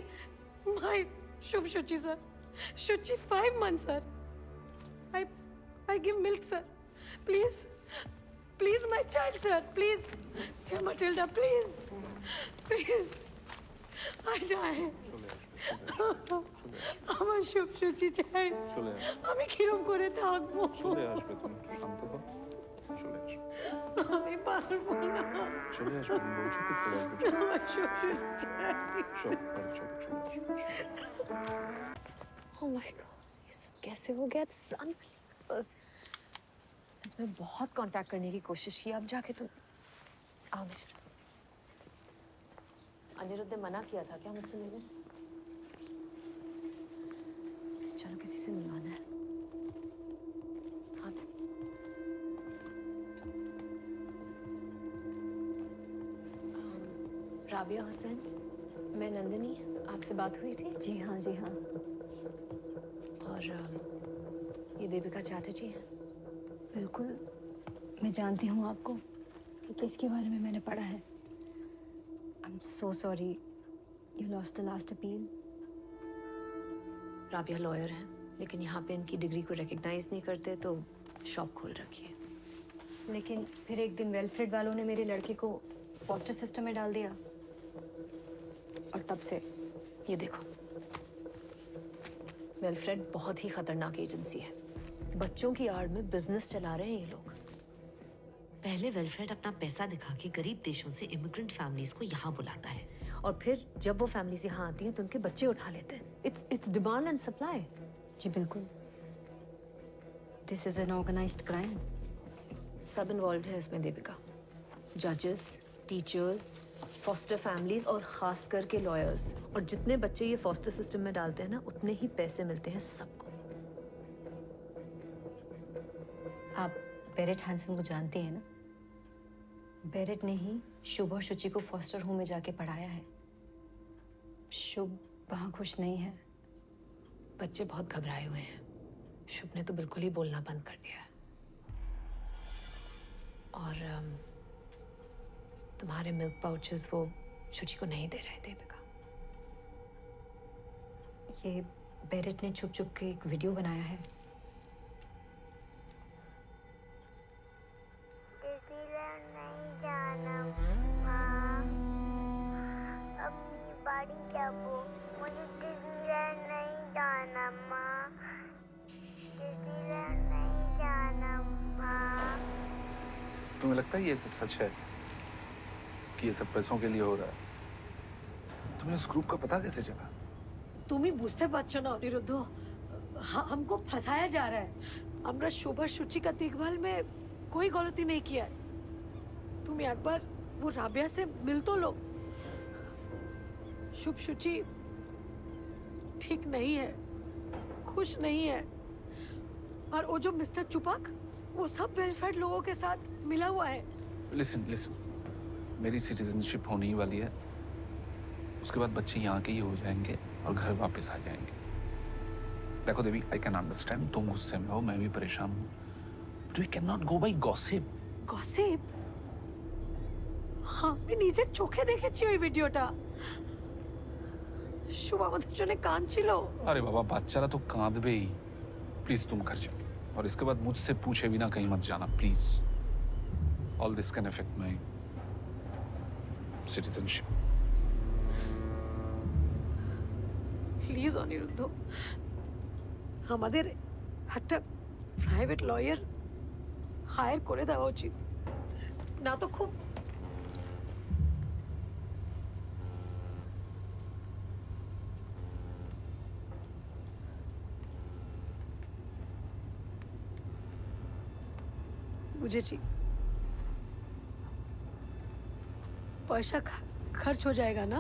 my Shub Shuchi, sir. Shuchi, 5 months, sir. I give milk, sir. Please, my child, sir. Please, Sir Matilda, please. I die. আমার সব সুচি চাই আমি কিরম করে থাকবো চলে আসবে তুমি একটু শান্ত হও চলে আসবে আমি পারবো না চলে আসবে আমি বলছি তো চলে আসবে আমার সব সুচি চাই চলে আসবে Oh my God, ये सब कैसे हो गया? It's unbelievable. मैं बहुत कांटेक्ट करने की कोशिश की, अब जाके तुम आओ मेरे साथ। अनिरुद्ध ने मना किया था क्या मुझसे मिलने से? चलो किसी से मिलवाना है। हाँ। राबिया हुसैन, मैं नंदिनी, आपसे बात हुई थी? जी हाँ। और ये देविका चैटर्जी है। बिल्कुल, मैं जानती हूँ आपको क्योंकि इसके बारे में मैंने पढ़ा है। I'm so sorry you lost the last appeal. Rabia lawyer है, लेकिन यहाँ पे इनकी डिग्री को रिकग्नाइज नहीं करते तो शॉप खोल रखी है। लेकिन फिर एक दिन वेलफ्रेड वालों ने मेरे लड़के को फॉस्टर सिस्टम में डाल दिया और तब से ये देखो, वेलफ्रेड बहुत ही खतरनाक एजेंसी है। बच्चों की आड़ में बिजनेस चला रहे हैं ये लोग। पहले वेलफेयर अपना पैसा दिखा के गरीब देशों से इमिग्रेंट फैमिलीज को यहाँ बुलाता है और फिर जब वो फैमिलीज यहाँ आती हैं तो उनके बच्चे उठा लेते हैं। It's demand and supply. जी बिल्कुल, this is an organised crime. सब इन्वॉल्व है इसमें देविका, जजेस, टीचर्स, फॉस्टर फैमिलीज और खास करके लॉयर्स। और जितने बच्चे ये फॉस्टर सिस्टम में डालते हैं ना, उतने ही पैसे मिलते हैं सबको। आप बेरेट हैंसन को जानती हैं ना? बेरेट ने ही शुभ और शुचि को फॉस्टर होम में जाके पढ़ाया है। शुभ वहाँ खुश नहीं है। बच्चे बहुत घबराए हुए हैं। शुभ ने तो बिल्कुल ही बोलना बंद कर दिया है। और तुम्हारे मिल्क पाउचेस वो शुचि को नहीं दे रहे थे देविका। ये बेरेट ने छुप छुप के एक वीडियो बनाया है। मुझे डिज्नीलैंड नहीं जाना माँ, डिज्नीलैंड नहीं जाना माँ। तुम्हें लगता है ये सब सच है कि ये सब पैसों के लिए हो रहा है? तुम्हें उस ग्रुप का पता कैसे चला? তুমি বুঝতে পারছো না অনিরুদ্ধ, हमको फंसाया जा रहा है। আমরা শোভা সুচি का देखभाल में कोई गलती नहीं किया है। तुम एक बार वो राबिया से मिल तो लो। शुभ शुचि ठीक नहीं है, खुश नहीं है। और वो जो मिस्टर चुपक, वो सब वेलफेयर लोगों के साथ मिला हुआ है। लिसन लिसन, मेरी सिटीजनशिप होने ही वाली है, उसके बाद बच्चे यहाँ के ही हो जाएंगे और घर वापस आ जाएंगे। देखो देवी, आई कैन अंडरस्टैंड, तुम गुस्से में हो, मैं भी परेशान हूँ, but we can not go by gossip. Gossip? हाँ, मैं নিজের চোখে দেখেছি ওই ভিডিওটা। শুভ আমাদের জন্য কাঁদছিল। अरे बाबा, বাচ্চারা तो कांदबे ही। प्लीज तुम घर जाओ, और इसके बाद मुझसे पूछे बिना कहीं मत जाना, please. All this can affect my citizenship. Please Aniruddha, আমাদের একটা প্রাইভেট লয়ার হায়ার করে দেওয়া উচিত, না তো খুব বুঝেছি, পয়সা खर्च हो जाएगा ना?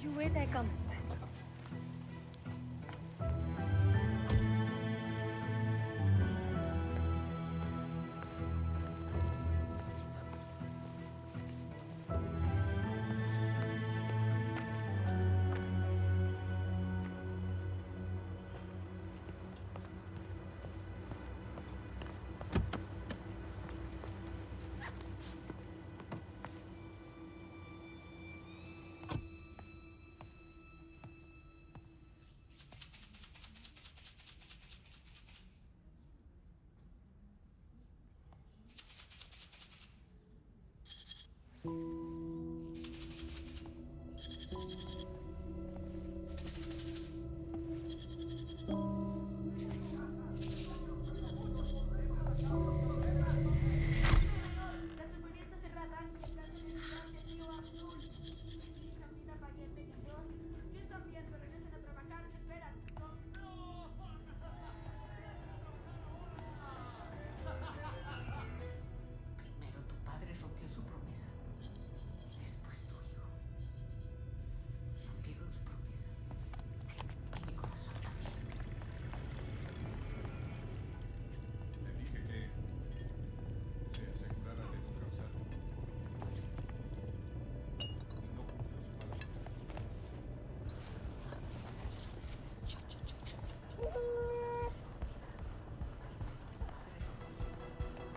You wait, I come.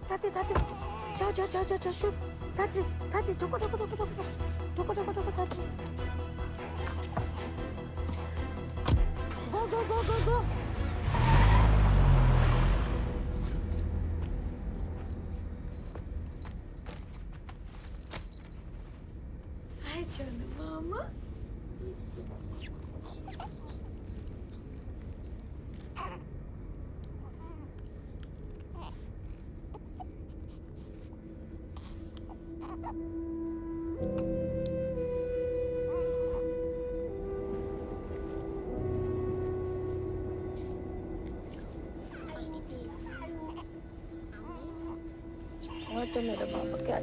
Tati, Tati, ciao, ciao, ciao, ciao, ciao, ciao. Tati, Tati, toko, toko, toko, toko, toko, toko, toko, Tati. Go, go, go, go, go. Hi, Jana, Mama. तो मेरा पापा क्या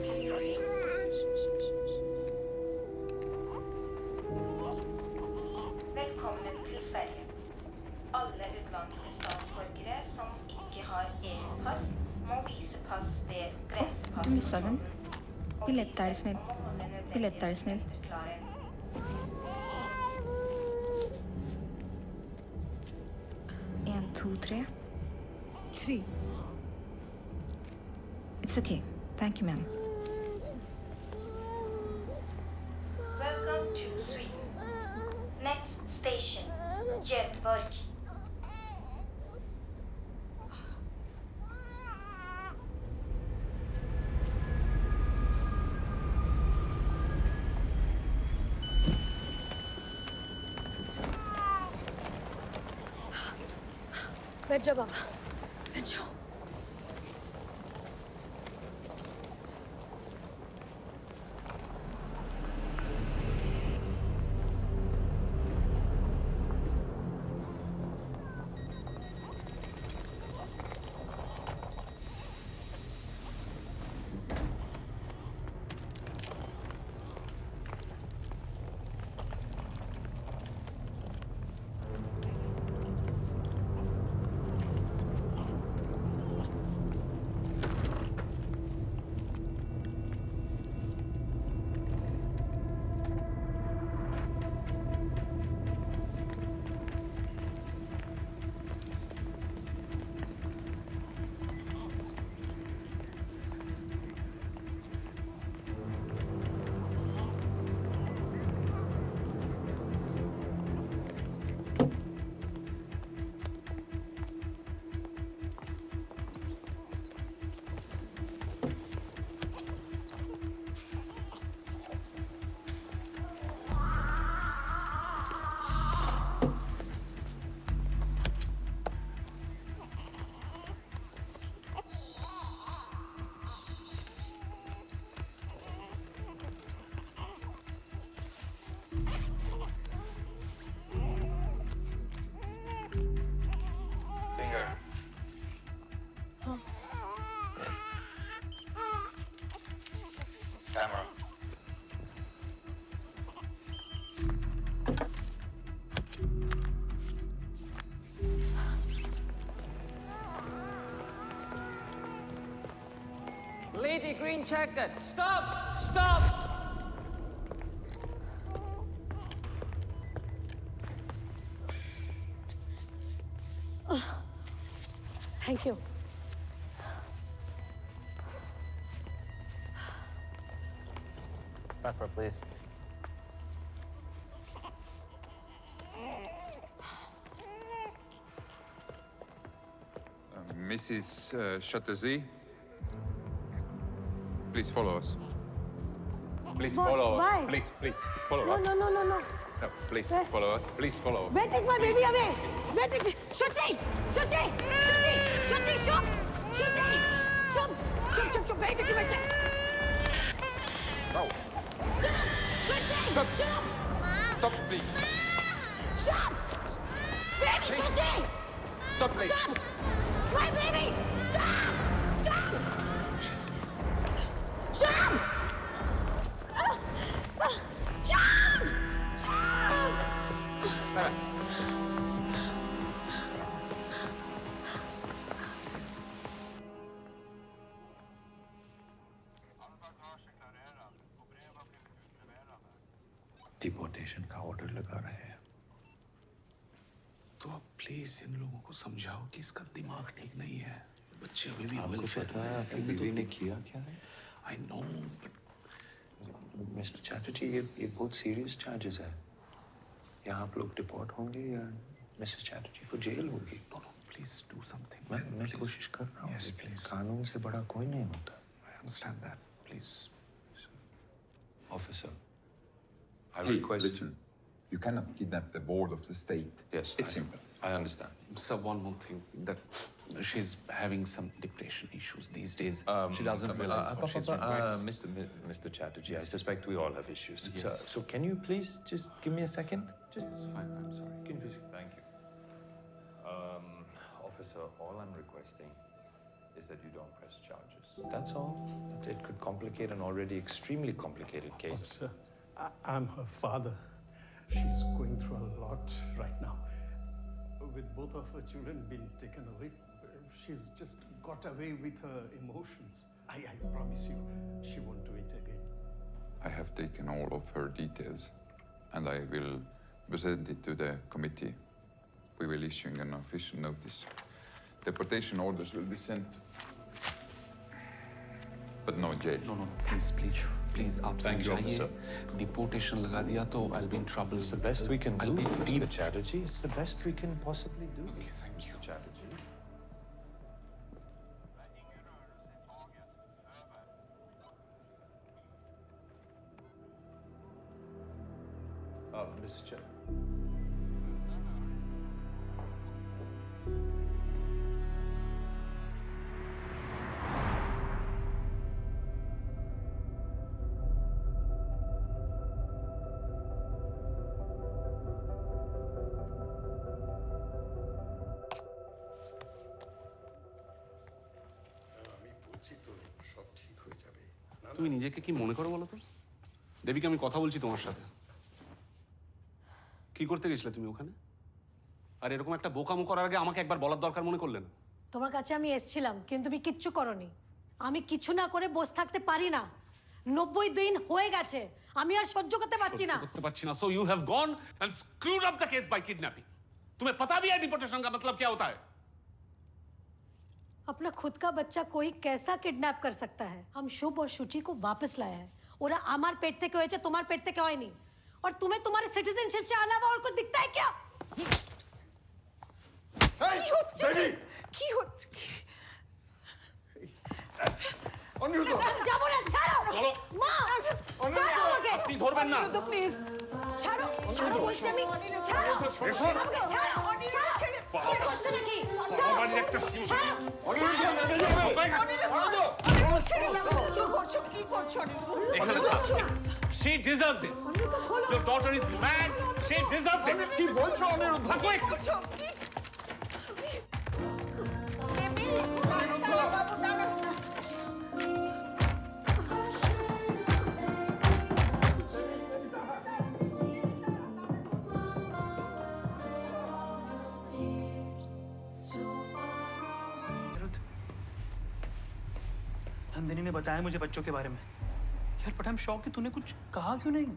Velkommen til Sverige. Alle utenlandske statsborgere som ikke har EU-pass, må vise pass ved Du missade den. Biljett är snäll. Biljett är snäll. En, två, tre. Three. It's okay. Thank you, ma'am. बैठ जाओ बाबा, बैठ जाओ। Camera. Lady green jacket, stop! Stop! Thank you. Passport, please. Mrs. Chatterjee, please follow us. Please follow us. Why? Please follow us. No. No, please follow us. Please follow us. Wait, take my baby away. Wait, take me. Shuchi! Shub! Wait, take me. No. Stop! Shuchi! Stop. Stop, please. Shut! Baby, Shuchi! Stop, please. Stop! My baby! Stop! Stop! Shut! Deportation का order लगा रहे हैं। तो अब please इन लोगों को समझाओ कि इसका दिमाग ठीक नहीं है। बच्चे अभी भी आपको पता है आपकी बीवी ने किया क्या है? I know but mister Chatterjee, ये बहुत सीरियस चार्जेस है। या आप लोग डिपोर्ट होंगे या मिसेस चैटर्जी को जेल होगी। Please do something. मैं कोशिश कर रहा हूँ। Yes, please. कानून से बड़ा कोई नहीं होता। I understand that. Please. Officer, I Hey, request. listen. You cannot kidnap the board of the state. Yes, It's simple. I understand. So one more thing, that she's having some depression issues these days. She doesn't realize what she's doing. Mr. Chatterjee, I suspect we all have issues. Yes. So can you please just give me a second? Just It's fine, I'm sorry. Can you please? Thank you. Officer, all I'm requesting is that you don't press charges. That's all. It could complicate an already extremely complicated case. Sir, I'm her father. She's going through a lot right now. With both of her children being taken away, she's just got away with her emotions. I promise you, she won't do it again. I have taken all of her details and I will present it to the committee. We will issue an official notice. Deportation orders will be sent. But no jail. No, please, आप Thank you, समझाइए। officer. Deportation लगा दिया तो I'll be in trouble. It's the best we can do, Mr. Chatterjee. It's the best we can possibly do. Okay, thank you. Mr. Chatterjee. Mr. তুমি নিজেকে কি মনে করো বলো তো? দেবিকা, আমি কথা বলছি তোমার সাথে। কি করতে গেছিলে তুমি ওখানে? আর এরকম একটা বোকামো করার আগে আমাকে একবার বলার দরকার মনে করলেন? তোমার কাছে আমি এসেছিলাম, কিন্তু তুমি কিচ্ছু করনি। আমি কিছু না করে বসে থাকতে পারি না। 90 দিন হয়ে গেছে, আমি আর সহ্য করতে পারছি না। করতে পারছি না। So you have gone and screwed up the case by kidnapping. तुम्हें पता भी है डिपोर्टेशन का मतलब क्या होता है? अपना खुद का बच्चा कोई कैसा किडनैप कर सकता है? हम शुभ और शुचि को वापस लाया है। ওরা আমার পেট থেকে হয়েছে, তোমার পেট থেকে হয়নি। और तुम्हें तुम्हारे सिटीजनशिप से अलावा और कुछ दिखता है क्या? বেবি কি হচ্ছে? অনিরুদ্ধ যাবো না, ছাড়ো। চলো। মা, ছাড়ো আমাকে। আপনি ধরবেন না। অনিরুদ্ধ, প্লিজ ছাড়ো, ছাড়ো বলছি আমি। ছাড়ো আমাকে, ছাড়ো। কি করছো নাকি? ছাড়ো। ছাড়ো। She deserves this. Your daughter is mad. She deserves this. কি বলছো অনিরুদ্ধ? नंदिनी ने बताया मुझे बच्चों के बारे में यार, बट आई एम शॉक कि तूने कुछ कहा क्यों नहीं?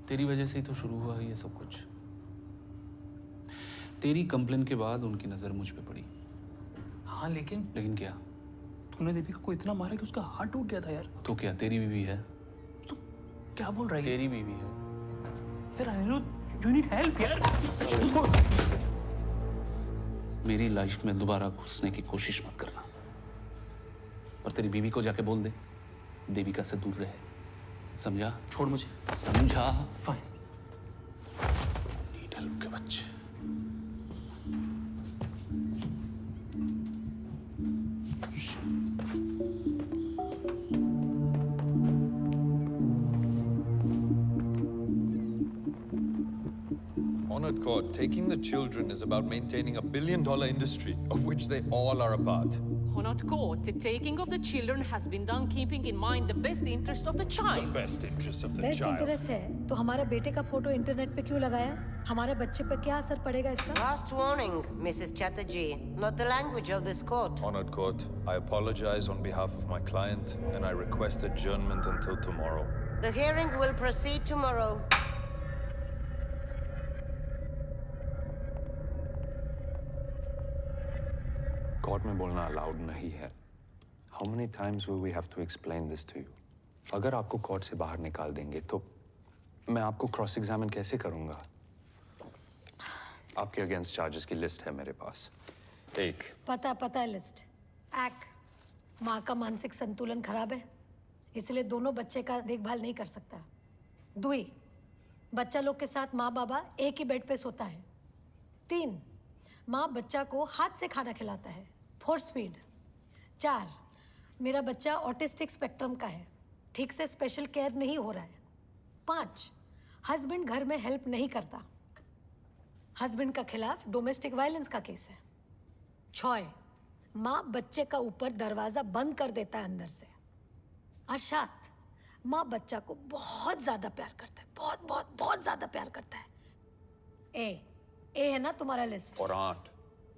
तेरी वजह से ही तो शुरू हुआ ये सब कुछ। तेरी कंप्लेन के बाद उनकी नजर मुझ पे पड़ी। हाँ, लेकिन क्या? तूने दीपिका को इतना मारा कि उसका हार्ट टूट गया था यार। तो क्या तेरी बीवी है? क्या बोल रहा है? तेरी बीवी है यार अनिरुद्ध, यू नीड हेल्प यार। मेरी लाइफ में दोबारा घुसने की कोशिश मत करना। और तेरी बीवी को जाके बोल दे देविका से दूर रहे। समझा? छोड़ मुझे। समझा? फाइन। नीड हेल्प के बच्चे। Honored court, taking the children is about maintaining a billion-dollar industry, of which they all are a part. Honored court, the taking of the children has been done keeping in mind the best interest of the child. Best interest of the best child. Interest है तो हमारा बेटे का photo internet पे क्यों लगाया? हमारे बच्चे पर क्या असर पड़ेगा इसका? Last warning, Mrs. Chatterjee. Not the language of this court. Honored court, I apologize on behalf of my client and I request adjournment until tomorrow. The hearing will proceed tomorrow. Court में बोलना allowed नहीं है। How many times will we have to explain this to you? अगर आपको court से बाहर निकाल देंगे तो मैं आपको क्रॉस एग्जामिन कैसे करूंगा? आपके अगेंस्ट चार्जेस की लिस्ट है मेरे पास। एक, पता है लिस्ट। एक, माँ का मानसिक संतुलन खराब है, इसलिए दोनों बच्चे का देखभाल नहीं कर सकता। दुई, बच्चा लोग के साथ माँ बाबा एक ही बेड पे सोता है। तीन, माँ बच्चा को हाथ से खाना खिलाता है, फोर्स फीड। चार, मेरा बच्चा ऑटिस्टिक स्पेक्ट्रम का है, ठीक से स्पेशल केयर नहीं हो रहा है। पाँच, हस्बैंड घर में हेल्प नहीं करता, हस्बैंड का खिलाफ डोमेस्टिक वायलेंस का केस है। 6, माँ बच्चे का ऊपर दरवाजा बंद कर देता है अंदर से। और 7, माँ बच्चा को बहुत ज्यादा प्यार करता है, बहुत ज्यादा प्यार करता है। ए है ना तुम्हारा लिस्ट? और 8,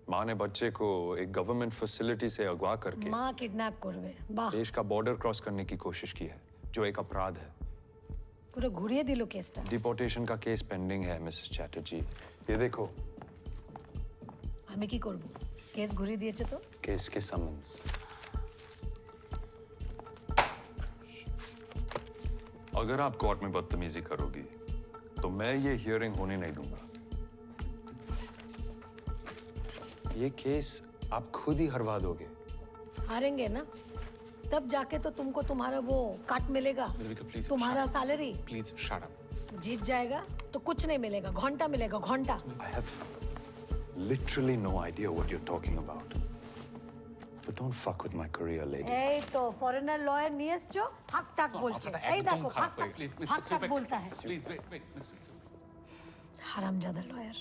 माँ ने बच्चे को एक गवर्नमेंट फैसिलिटी से अगवा करके माँ किडनैप करवे वाह, देश का बॉर्डर क्रॉस करने की कोशिश की है, जो एक अपराध है। पूरा घुरिए दिलो केसटा। डिपोर्टेशन का केस पेंडिंग है मिसेस चैटर्जी। ये देखो। हमें की करबो? केस घुरी दिएছে तो? केस के समन्स। अगर आप कोर्ट में बदतमीजी करोगी तो मैं ये हियरिंग होने नहीं दूंगा। ये केस आप खुद ही हरवा दोगे। हारेंगे ना, तब जाके तो तुमको तुम्हारा वो काट मिलेगा, तुम्हारा सैलरी। Please shut up. जीत जाएगा तो कुछ नहीं मिलेगा, घंटा मिलेगा, घंटा। I have literally no idea what you're talking about. But don't fuck with my career, lady. এই তো ফরেনার লয়ার নিয়ে এসছো, হাক টাক বলছে। এই দেখো হাক টাক बोलता है। प्लीज वेट मिस्टर হারামজাদা lawyer.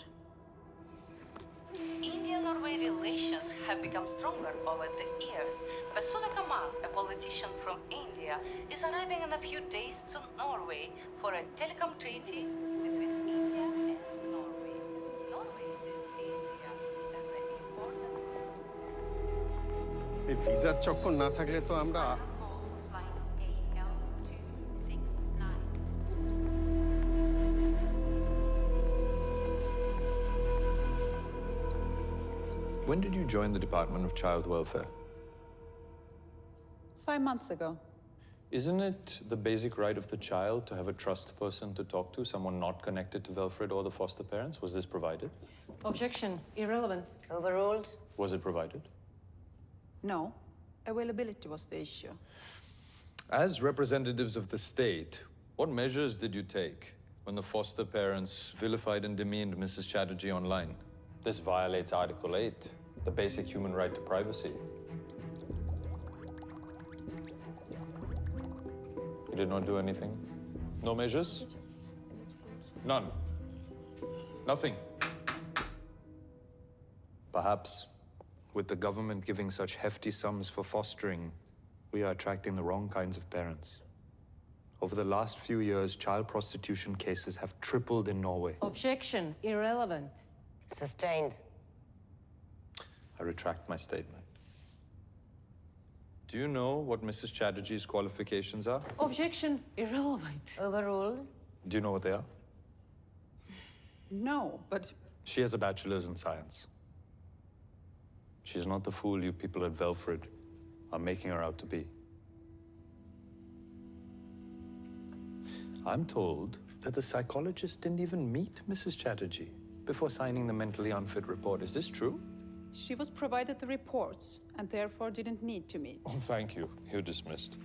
India-Norway relations have become stronger over the years, but Suna Kamal, a politician from India, is arriving in a few days to Norway for a telecom treaty between India and Norway. Norway sees India as an important... এই ভিসার চক্কর না থাকলে তো আমরা When did you join the Department of Child Welfare? 5 months ago. Isn't it the basic right of the child to have a trust person to talk to, someone not connected to Wilfred or the foster parents? Was this provided? Objection. Irrelevant. Overruled. Was it provided? No. Availability was the issue. As representatives of the state, what measures did you take when the foster parents vilified and demeaned Mrs. Chatterjee online? This violates Article 8, the basic human right to privacy. You did not do anything? No measures? None? Nothing? Perhaps, with the government giving such hefty sums for fostering, we are attracting the wrong kinds of parents. Over the last few years, child prostitution cases have tripled in Norway. Objection. Irrelevant. Sustained. I retract my statement. Do you know what Mrs. Chatterjee's qualifications are? Objection. Irrelevant. Overruled. Do you know what they are? No, but She has a bachelor's in science. She's not the fool you people at Velfred are making her out to be. I'm told that the psychologist didn't even meet Mrs. Chatterjee before signing the mentally unfit report. Is this true? she was provided the reports and therefore didn't need to meet. Oh, thank you. You're dismissed.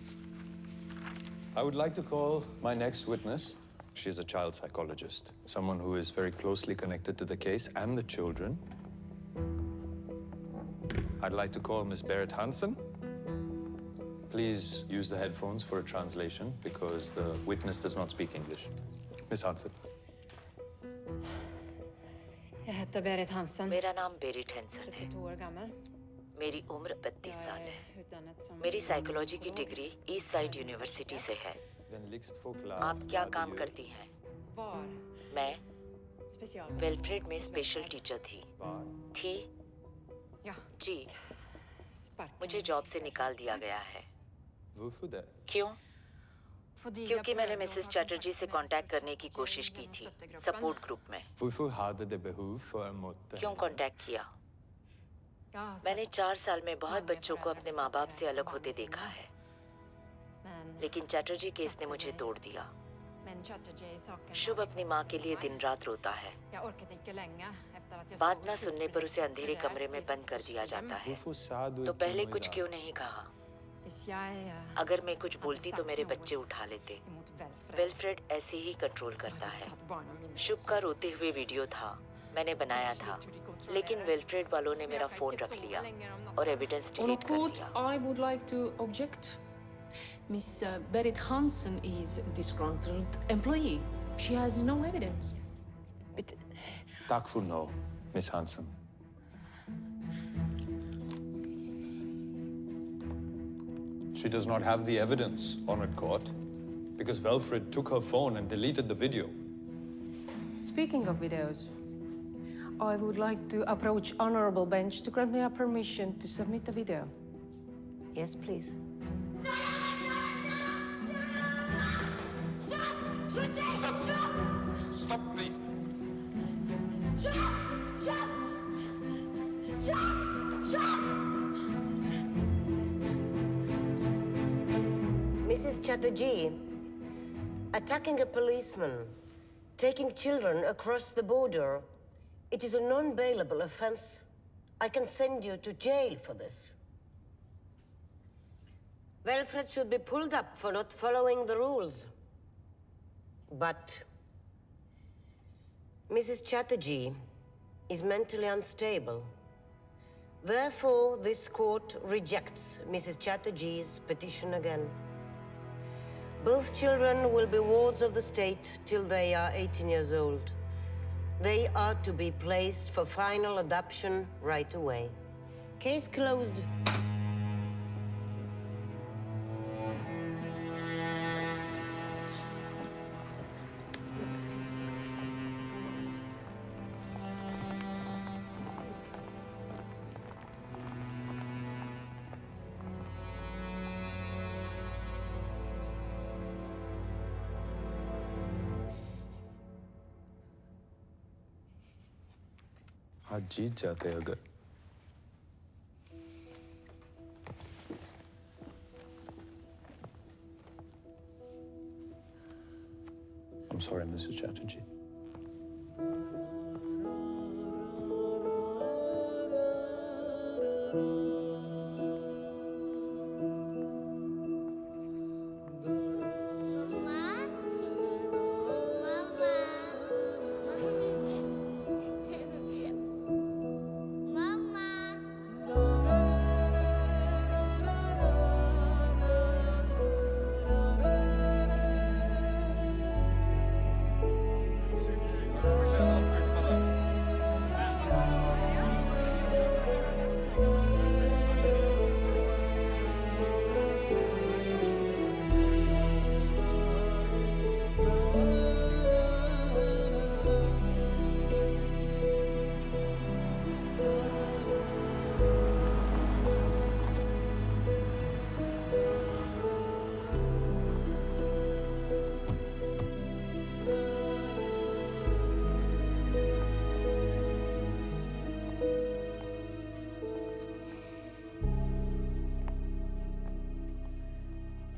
I would like to call my next witness. She's a child psychologist, someone who is very closely connected to the case and the children. I'd like to call Miss Berit Hansen. Please use the headphones for a translation because the witness does not speak English. Miss Hansen. Jag heter Berit Hansen. मेरा नाम Beirut Hansen है 32 år gammal. मेरी उम्र 32 साल है Utdannet som मेरी psychology की degree east side university से है आप क्या काम करती हैं Var मैं special. वेलफ्रेड में स्पेशल टीचर थी Ja. जी मुझे जॉब से निकाल दिया गया है क्यों क्योंकि मैंने मिसेस चैटर्जी से कांटेक्ट करने की कोशिश की थी सपोर्ट ग्रुप में क्यों कांटेक्ट किया मैंने 4 साल में बहुत बच्चों को अपने माँ बाप से अलग होते देखा है लेकिन चैटर्जी केस ने मुझे तोड़ दिया शुभ अपनी माँ के लिए दिन रात रोता है बात ना सुनने पर उसे अंधेरे कमरे में बंद कर दिया जाता है तो पहले कुछ क्यों नहीं कहा अगर मैं कुछ बोलती तो मेरे बच्चे उठा लेते वेलफ्रेड ऐसे ही कंट्रोल करता है शुभ का रोते हुए वीडियो था मैंने बनाया था लेकिन वेलफ्रेड वालों ने मेरा फोन रख लिया और एविडेंस डिलीट कर दिया I would like to object. Miss Berit Hansen is disgruntled employee. She has no evidence. Tack för nu, Miss Hansen. She does not have the evidence, Honored Court, because Velfred took her phone and deleted the video. Speaking of videos, I would like to approach honorable bench to grant me a permission to submit a video. Yes, please. Stop, please. Mrs. Chatterjee, attacking a policeman, taking children across the border, it is a non-bailable offense. I can send you to jail for this. Wilfred should be pulled up for not following the rules. But Mrs. Chatterjee is mentally unstable. Therefore, this court rejects Mrs. Chatterjee's petition again. Both children will be wards of the state till they are 18 years old. They are to be placed for final adoption right away. Case closed. आज जीत जाते अगर I'm sorry, Mrs. Chatterjee.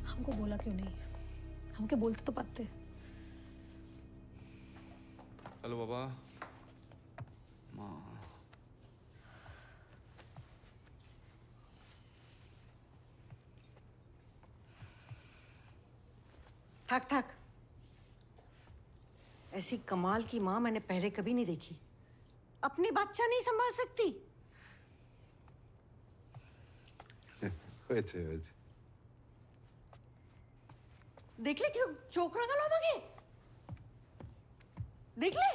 हमको बोला क्यों नहीं? हमके बोलते तो पाते। हेलो बाबा। माँ। थक थक। ऐसी कमाल की माँ मैंने पहले कभी नहीं देखी। अपनी बच्चा नहीं संभाल सकती। देख ले क्यों चोकरा गलो मगे। देख ले।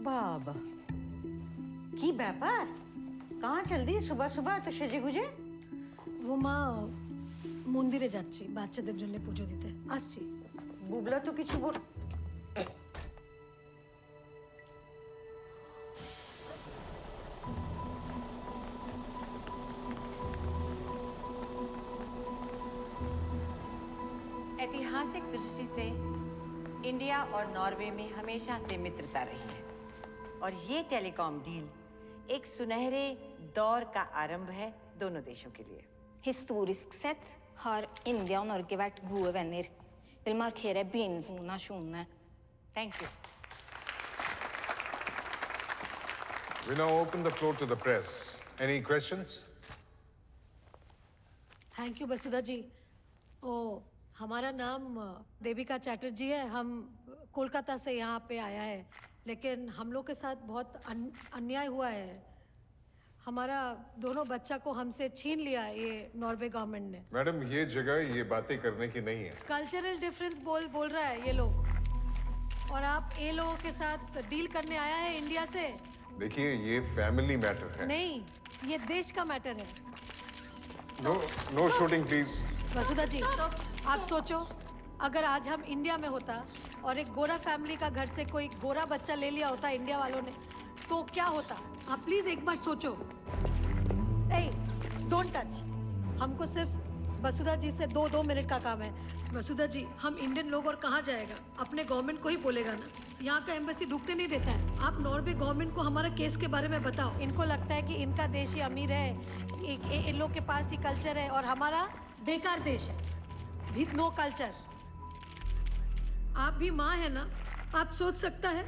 बाबा की ব্যাপার कहाँ चल दी सुबह सुबह तो সেজে গুজে वो माँ মন্দিরে যাচ্ছি বাচ্চাদের জন্য পুজো দিতে আসছি বুবলা তো কিছু বল ऐतिहासिक दृष्टि से इंडिया और नॉर्वे में हमेशा से मित्रता रही है और ये टेलीकॉम डील एक सुनहरे दौर का आरंभ है दोनों देशों के लिए. Historiskt sett har India och Norge varit goda vänner. Vill markera begynnelsen av nationerna. Thank you. We now open the floor to the press. Any questions? Thank you Vasudha ji. ओ हमारा नाम देविका चैटर्जी है। हम कोलकाता से यहाँ पे आया है लेकिन हम लोग के साथ बहुत अन्याय हुआ है। हमारा दोनों बच्चा को हमसे छीन लिया है ये नॉर्वे गवर्नमेंट ने। मैडम ये जगह ये बातें करने की नहीं है। कल्चरल डिफरेंस बोल रहा है ये लोग और आप ये लोगों के साथ डील करने आया है इंडिया से। देखिए ये फैमिली मैटर है। नहीं ये देश का मैटर है। No shooting please. Vasudha ji आप सोचो अगर आज हम इंडिया में होता और एक गोरा फैमिली का घर से कोई गोरा बच्चा ले लिया होता इंडिया वालों ने तो क्या होता? आप प्लीज एक बार सोचो। ए, डोंट टच। हमको सिर्फ वसुधा जी से 2 मिनट का काम है। वसुधा जी, हम इंडियन लोग और कहाँ जाएगा? अपने गवर्नमेंट को ही बोलेगा ना। यहाँ का एम्बेसी ढुकने नहीं देता है। आप नॉर्वे गवर्नमेंट को हमारा केस के बारे में बताओ। इनको लगता है कि इनका देश ही अमीर है, इन लोग के पास ही कल्चर है, और हमारा बेकार देश है, विथ नो कल्चर। आप भी माँ है ना, आप सोच सकता है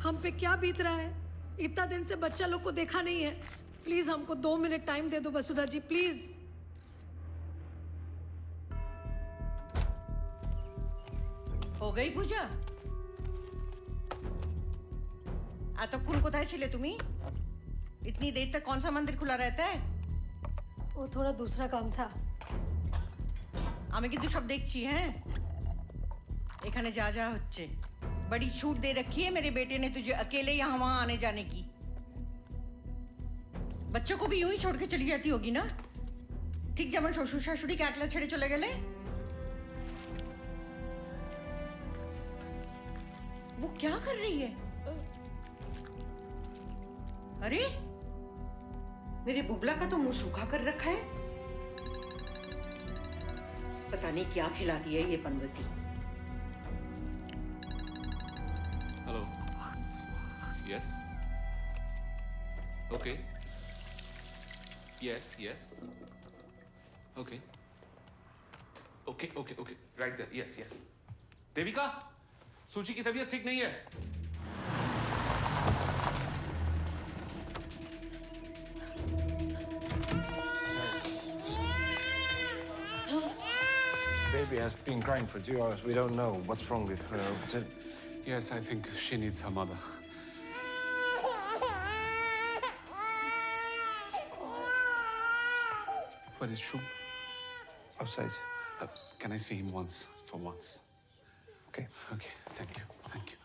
हम पे क्या बीत रहा है। इतना दिन से बच्चा लोग को देखा नहीं है। प्लीज हमको 2 मिनट टाइम दे दो वसुधा जी, प्लीज। हो गई पूजा? आता कुण कोथाय छिले तुम्ही? इतनी देर तक कौन सा मंदिर खुला रहता है? वो थोड़ा दूसरा काम था। আমি কিন্তু সব দেখছি, হ্যাঁ? এখানে যা যা হচ্ছে, बड़ी छूट दे रखी है मेरे बेटे ने तुझे अकेले यहाँ वहाँ आने जाने की। बच्चों को भी यूं ही छोड़ के चली जाती होगी ना, ठीक जेमन শ্বশুর শাশুড়ি কে একলা ছেড়ে চলে গেলে। वो क्या कर रही है? अरे मेरे बुबला का तो मुंह सूखा कर रखा है। पता नहीं क्या खिलाती है ये पनवती। Hello. Yes. Okay. Yes yes. Okay okay okay okay, right there. Yes yes. Devika, Suchi की तबीयत ठीक नहीं है। Baby has been crying for 2 hours. We don't know what's wrong with her. Yes, I think she needs her mother. Where is Shub? Outside. Can I see him once, for once? Okay. Okay, thank you, thank you.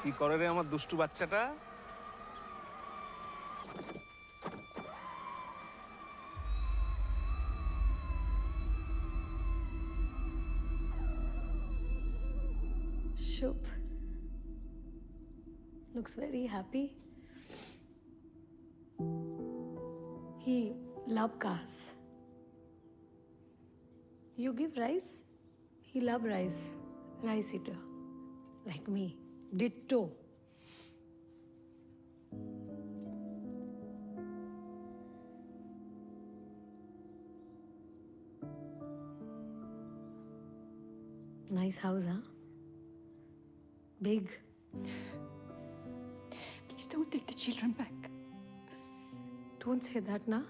কি করে রে আমার দুষ্টু বাচ্চাটা? Shub looks very happy. He loves cars. You give rice, he loves rice. Rice eater, like me. Ditto. Nice house, huh? Big. Please don't take the children back. Don't say that, na.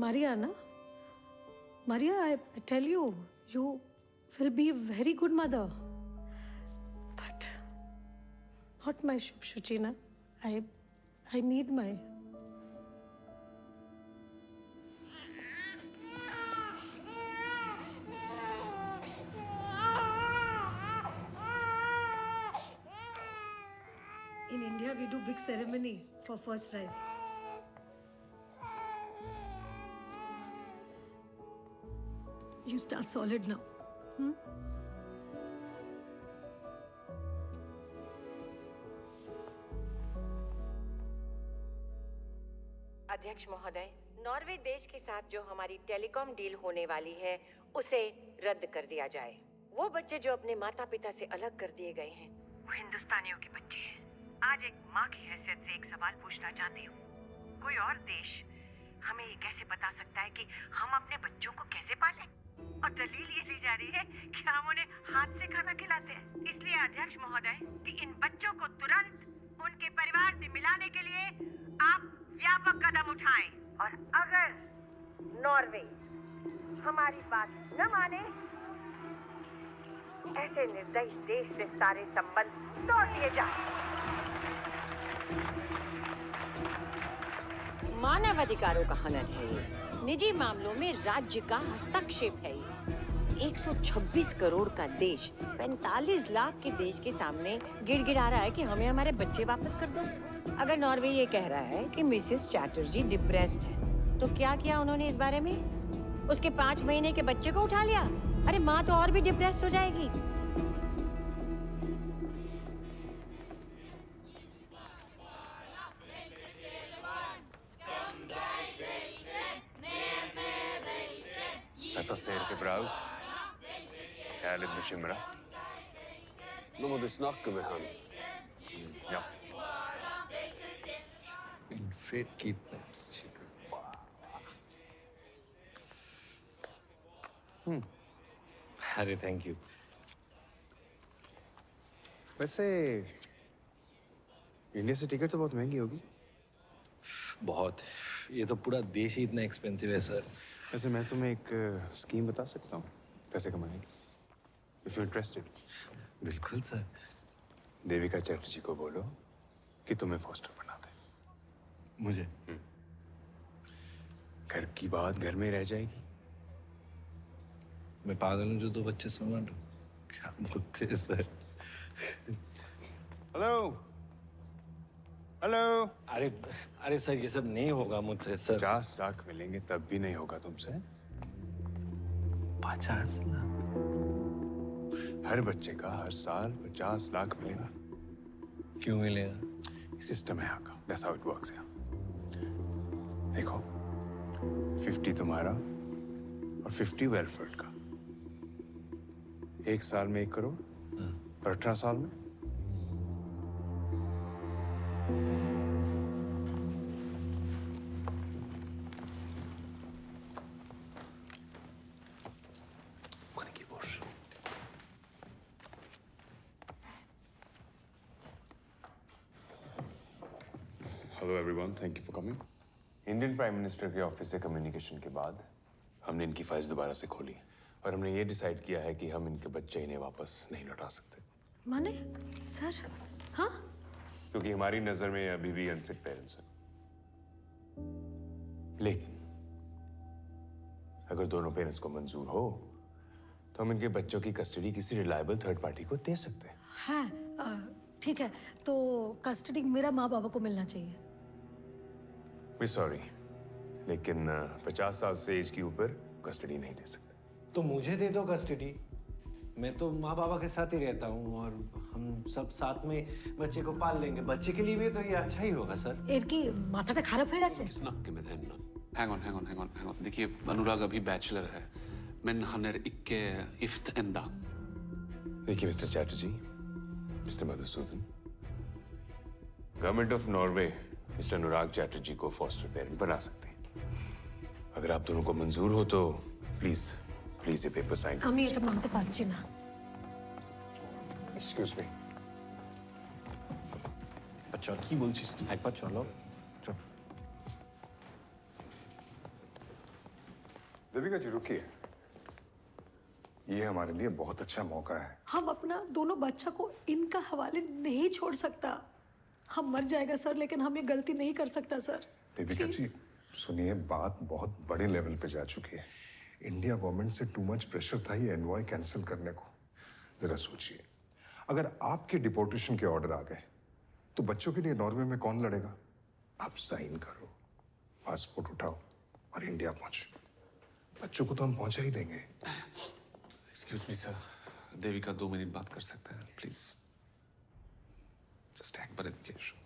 Maria, na. Maria, I tell you, you will be a very good mother. But not my Shuchi, na. I need my... In India, we do big ceremony for first rice. You start solid now. अध्यक्ष महोदय, Norway देश के साथ जो हमारी telecom deal होने वाली है उसे रद्द कर दिया जाए। वो बच्चे जो अपने माता पिता से अलग कर दिए गए हैं, वो हिंदुस्तानियों के बच्चे हैं। आज एक माँ की हैसियत से एक सवाल पूछना चाहती हूँ। कोई और देश हमें ये कैसे बता सकता है कि हम अपने बच्चों को कैसे पालें? और दलील ये ली जा रही है कि हम उन्हें हाथ से खाना खिलाते हैं। इसलिए अध्यक्ष महोदय, कि इन बच्चों को तुरंत उनके परिवार से मिलाने के लिए आप व्यापक कदम उठाएं। और अगर नॉर्वे हमारी बात न माने, ऐसे निर्दयी देश से सारे संबंध तोड़ दिए जाएं। मानव अधिकारों का हनन है ये, निजी मामलों में राज्य का हस्तक्षेप है ये। 126 करोड़ का देश 45 लाख के देश के सामने गिड़गिड़ा रहा है कि हमें हमारे बच्चे वापस कर दो। अगर नॉर्वे ये कह रहा है कि मिसेस चैटर्जी डिप्रेस्ड है, तो क्या किया उन्होंने इस बारे में? उसके 5 महीने के बच्चे को उठा लिया। अरे माँ तो और भी डिप्रेस्ड हो जाएगी। säger Gebraut. Jag är lite bekymrad. Nå må du snakke med han. Ja. Wilfred kidnaps children. अरे थैंक यू। वैसे इंडिया से टिकट तो बहुत महंगी होगी। बहुत। ये तो पूरा देश ही इतना एक्सपेंसिव है सर। वैसे मैं तुम्हें एक स्कीम बता सकता हूँ पैसे कमाने की। If you interested. बिल्कुल सर। देविका चैटर्जी को बोलो कि तुम्हें फॉस्टर बना दे। मुझे? घर की बात घर में रह जाएगी। मैं पागल हूँ जो 2 बच्चे संभाल रहा हूँ। क्या बोलते हैं सर? Hello hello. अरे सर ये सब नहीं होगा मुझसे सर। 50 लाख मिलेंगे तब भी नहीं होगा तुमसे। 50 लाख? हर बच्चे का हर साल 50 लाख मिलेगा। क्यों मिलेगा? सिस्टम है यहाँ का। That's how it works यहाँ। देखो 50 तुम्हारा और 50 वेलफेयर का। 1 साल में 1 करोड़ और 18 साल में hello everyone, thank you for coming. Indian prime minister के ऑफिस से कम्युनिकेशन के बाद हमने इनकी फाइल्स दोबारा से खोली और हमने ये डिसाइड किया है कि हम इनके बच्चे इन्हें वापस नहीं लौटा सकते। माने सर? हाँ, क्योंकि हमारी नजर में ये अभी भी अनफिट पेरेंट्स हैं। लेकिन अगर दोनों पेरेंट्स को मंजूर हो तो हम इनके बच्चों की कस्टडी किसी रिलायबल थर्ड पार्टी को दे सकते हैं। हाँ, ठीक है। तो कस्टडी मेरा माँ बाबा को मिलना चाहिए। सॉरी, लेकिन 50 साल से एज के ऊपर कस्टडी नहीं दे सकते। तो मुझे दे दो कस्टडी। मैं तो माँ बाबा के साथ ही रहता हूँ और हम सब साथ में बच्चे को पाल लेंगे। बच्चे के लिए भी तो ये अच्छा ही होगा सर। इनकी माथा खाराप है Snakke med henne. Hang on. देखिए अनुराग अभी बैचलर है, men han är icke gift ända. देखिए mister Chatterjee, mister Madhusudan, government of Norway mister Anurag Chatterjee को फॉस्टर पेरेंट बना सकते हैं। अगर आप दोनों को मंजूर हो तो प्लीज ये पेपर साइन আমি এটা মানতে পারছি না। Excuse me. अच्छा কি বলছিস তুই? একবার চলো। देविका जी रुकिए, ये हमारे लिए बहुत अच्छा मौका है। हम अपना दोनों बच्चा को इनका हवाले नहीं छोड़ सकता। हम मर जाएगा सर, लेकिन हम ये गलती नहीं कर सकता सर। देविका जी सुनिए, बात बहुत बड़े लेवल पे जा चुकी है। इंडिया गवर्नमेंट से टू मच प्रेशर था ये एनवॉय कैंसिल करने को। जरा सोचिए, अगर आपके डिपोर्टेशन के ऑर्डर आ गए तो बच्चों के लिए नॉर्वे में कौन लड़ेगा? आप साइन करो, पासपोर्ट उठाओ और इंडिया पहुंचो। बच्चों को तो हम पहुंचा ही देंगे। Excuse me sir, Devika 2 minute बात कर सकते हैं प्लीज? जस्ट एक बार एजुकेशन।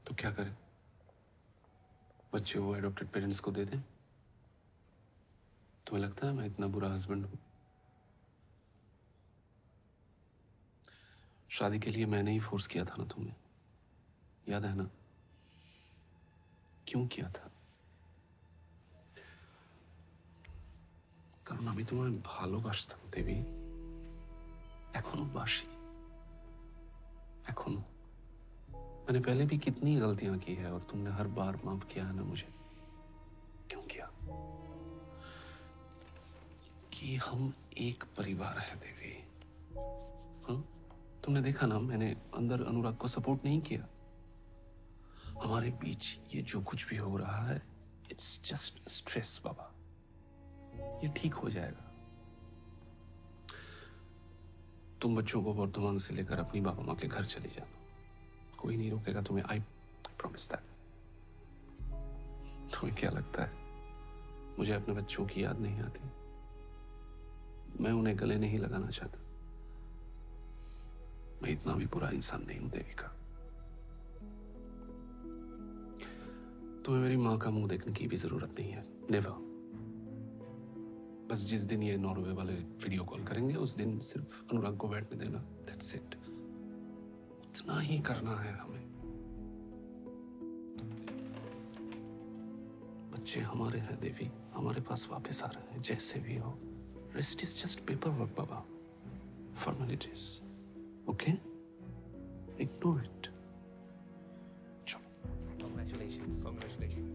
तो क्या करें? बच्चे वो एडॉप्टेड पेरेंट्स को दे दें? तुम्हें लगता है मैं इतना बुरा हस्बैंड हूं? शादी के लिए मैंने ही फोर्स किया था ना तुम्हें, याद है ना? क्यों किया था? কারণ আমি তোমায় ভালোবাসতাম দেবী, এখনো बासी। एखोनो मैंने पहले भी कितनी गलतियां की है और तुमने हर बार माफ किया है ना मुझे। क्यों किया? कि हम एक परिवार है देवी। हाँ, तुमने देखा ना, मैंने अंदर अनुराग को सपोर्ट नहीं किया। हमारे बीच ये जो कुछ भी हो रहा है, इट्स जस्ट स्ट्रेस बाबा। ये ठीक हो जाएगा। तुम बच्चों को वर्धमान से लेकर अपनी बाबा माँ के घर चली जाना, कोई नहीं रोकेगा तुम्हें। I promise that. तुम्हें क्या लगता है मुझे अपने बच्चों की याद नहीं आती? मैं उन्हें गले नहीं लगाना चाहता। मैं इतना भी बुरा इंसान नहीं हूं देविका। तुम्हें मेरी माँ का मुंह देखने की भी जरूरत नहीं है, नेवर। बस जिस दिन ये नॉर्वे वाले वीडियो कॉल करेंगे उस दिन सिर्फ अनुराग को बैठने देना, दैट्स इट। उतना ही करना है हमें। बच्चे हमारे हैं देवी, हमारे पास वापस आ रहे हैं जैसे भी हो। Rest is just paper work Baba, formalities, okay? Ignore it. Congratulations. Congratulations.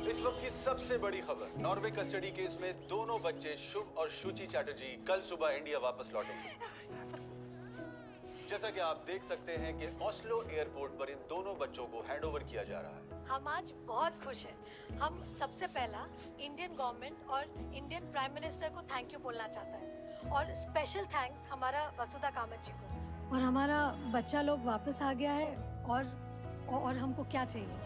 इस वक्त की सबसे बड़ी खबर, नॉर्वे कस्टडी केस में दोनों बच्चे शुभ और शुचि चैटर्जी कल सुबह इंडिया वापस लौटेंगे। जैसा कि आप देख सकते हैं कि ऑस्लो एयरपोर्ट पर इन दोनों बच्चों को हैंडओवर किया जा रहा है। हम आज बहुत खुश हैं। हम सबसे पहला इंडियन गवर्नमेंट और इंडियन प्राइम मिनिस्टर को थैंक यू बोलना चाहता है और स्पेशल थैंक्स हमारा वसुधा कामत जी को। और हमारा बच्चा लोग वापस आ गया है और हमको क्या चाहिए?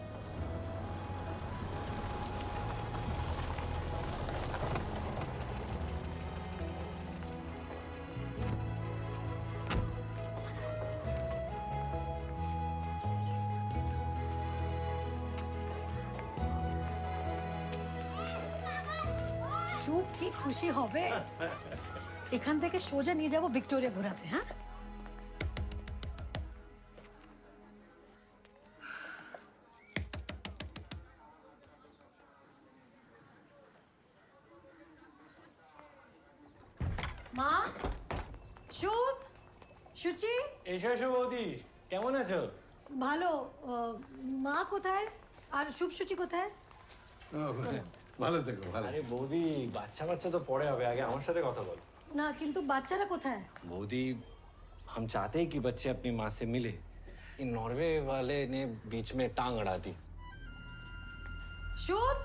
সুখ কি খুশি হবে এখান থেকে সোজা নিয়ে যাব ভিক্টোরিয়া ঘোরাতে। হ্যাঁ, মা, শুভ, সুচি, এসো এসো বৌদি, কেমন আছো? ভালো। মা কোথায় আর শুভ সুচি কোথায়? ভালো থেকো, ভালো। আরে বৌদি, বাচ্চা বাচ্চা তো পরে হবে, আগে আমার সাথে কথা বল। না, কিন্তু বাচ্চারা কোথায়? मोदी, हम चाहते हैं कि बच्चे अपनी माँ से मिले। इन नॉर्वे वाले ने बीच में टांग अड़ा दी। शुभ,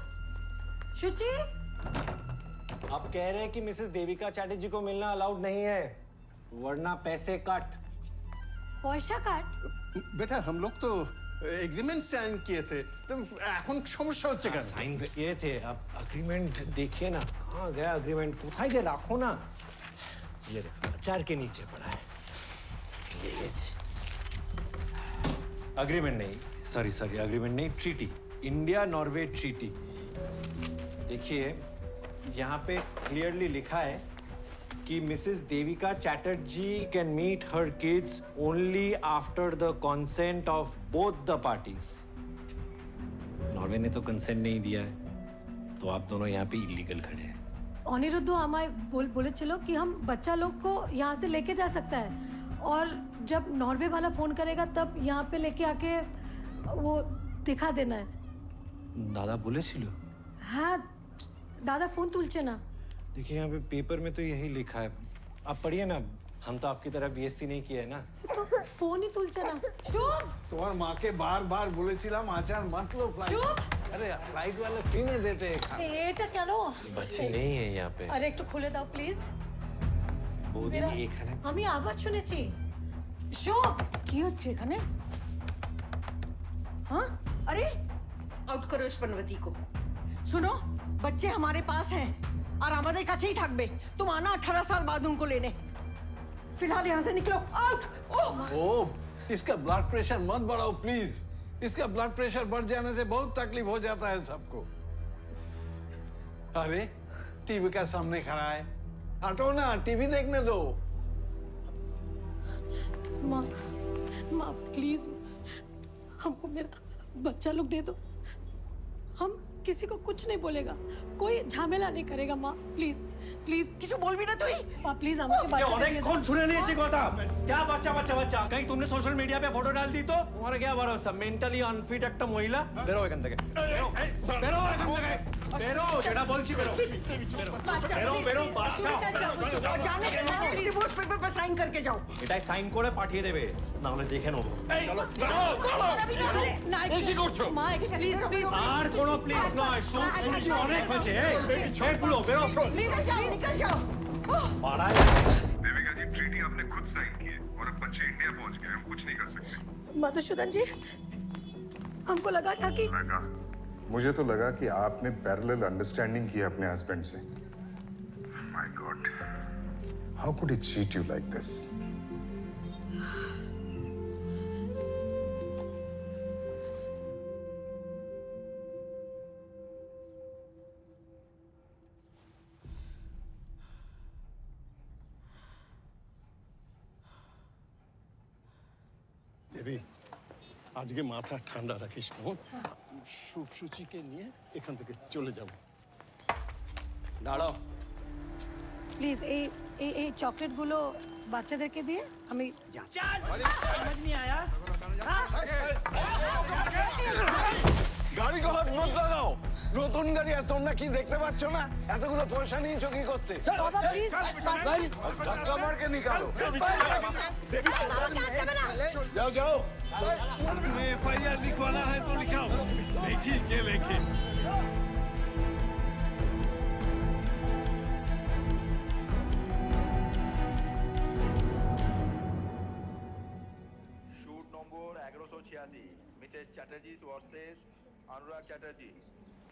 शुचि, अब कह रहे हैं कि मिसेस देविका चैटर्जी को मिलना अलाउड नहीं है, वरना पैसे कट। পয়সা কাট? बेटा हम लोग तो एग्रीमेंट साइन किए थे, तो এখন সমস্যা হচ্ছে কেন? साइन किए थे, अब अग्रीमेंट देखिए ना, कहाँ गया अग्रीमेंट? कोথায় যে রাখো না, ये देखो अचार के नीचे पड़ा है। अग्रीमेंट नहीं, सॉरी अग्रीमेंट नहीं, ट्रीटी, इंडिया नॉर्वे ट्रीटी। देखिए यहाँ पे क्लियरली लिखा है कि Mrs Devika Chatterjee can meet her kids only after the consent of both the parties. Norway ने तो कंसेंट नहीं दिया है, तो आप दोनों यहाँ पे इलीगल खड़े हैं। অনিরুদ্ধ আমায় বলেছিল कि हम बच्चा लोग को यहाँ से लेके जा सकता है और जब नॉर्वे वाला फोन करेगा तब यहाँ पे लेके आके वो दिखा देना है। दादा बोले छिलो? हाँ, दादा फोन तुलचे ना। देखिए यहाँ पे पेपर में तो यही लिखा है, आप पढ़िए ना। हम तो आपकी तरह बीएससी नहीं किया है ना। तो फोन ही तुलचे ना। शुभ, তোমার মাকে বারবার বলেছিলাম আচার মত লো ফ্লাইট। শুভ, আরে ফ্লাইট वाले फ्री में देते हैं खाना। এটা কেন? बच्चे नहीं है यहाँ पे। আরে একটু খুলে দাও প্লিজ। বৌদি এখানে আমি আওয়াজ শুনেছি। শুভ, কি হচ্ছে এখানে? हाँ? अरे आउट करो इस पनवती को। सुनो, बच्चे हमारे पास हैं और আমাদের কাছেই থাকবে। तुम आना 18 साल बाद उनको लेने। फिलहाल यहाँ से निकलो, आउट। ओ, इसका ब्लड प्रेशर मत बढ़ाओ प्लीज। इसका ब्लड प्रेशर बढ़ जाने से बहुत तकलीफ हो जाता है सबको। अरे टीवी का सामने खड़ा है, हटो ना, टीवी देखने दो। माँ, माँ प्लीज हमको मेरा बच्चा लोग दे दो। हम किसी को कुछ नहीं बोलेगा, कोई झमेला नहीं करेगा। माँ प्लीज प्लीज কিছু বলবি না তুই? माँ प्लीज আমাকে বাচ্চা অনেক কোন শুনে নিয়েছি কথা। क्या बच्चा बच्चा बच्चा? कहीं तुमने सोशल मीडिया पे फोटो डाल दी तो तुम्हारा क्या भरोसा? मेंटली अनफिट একটা মহিলা। বেরো এখান থেকে, বেরো বেরো এখান থেকে, বেরো, যেটা বলছি বেরো, বেরো বেরো বাচ্চা। जाने से पहले डिवोर्स पेपर पर साइन करके जाओ। এটাই সাইন করে পাঠিয়ে দেবে, না হলে দেখে নেবো। চলো আরে না, কি করছো? মা প্লিজ প্লিজ। আর কোনো প্লিজ নয়, শুনছি অনেক হয়েছে। এই বেরো বেরো निकल जाओ, निकल जाओ। পাড়ায় देविका जी ट्रीटी आपने खुद साइन की है और अब बच्चे इंडिया पहुंच गए, हम कुछ नहीं कर सकते। मधुसूदन जी, हमको लगा था कि मुझे तो लगा कि आपने पैरेलल अंडरस्टैंडिंग की अपने हस्बैंड से। My god, how could he cheat you like this? Devi, আজকে মাথা ঠান্ডা রাখিস কেমন? সুচিকে নিয়ে এখান থেকে চলে যাব। দাঁড়াও। প্লিজ এই চকলেটগুলো বাচ্চাদেরকে দিয়ে আমি গাড়ি কখন মত লাগাও, নতুন গাড়ি আর তোমরা কি দেখতে পাচ্ছ না? এতগুলো পয়সা নিয়েছো কি করতে? বাবা প্লিজ धक्का मार के निकालो। जाओ जाओ। FIR लिखवाना है तो लिखाओ। देखी के लेके শুট নম্বর 1186 মিসেস চ্যাটার্জি ভার্সেস অনুরাগ চ্যাটার্জি।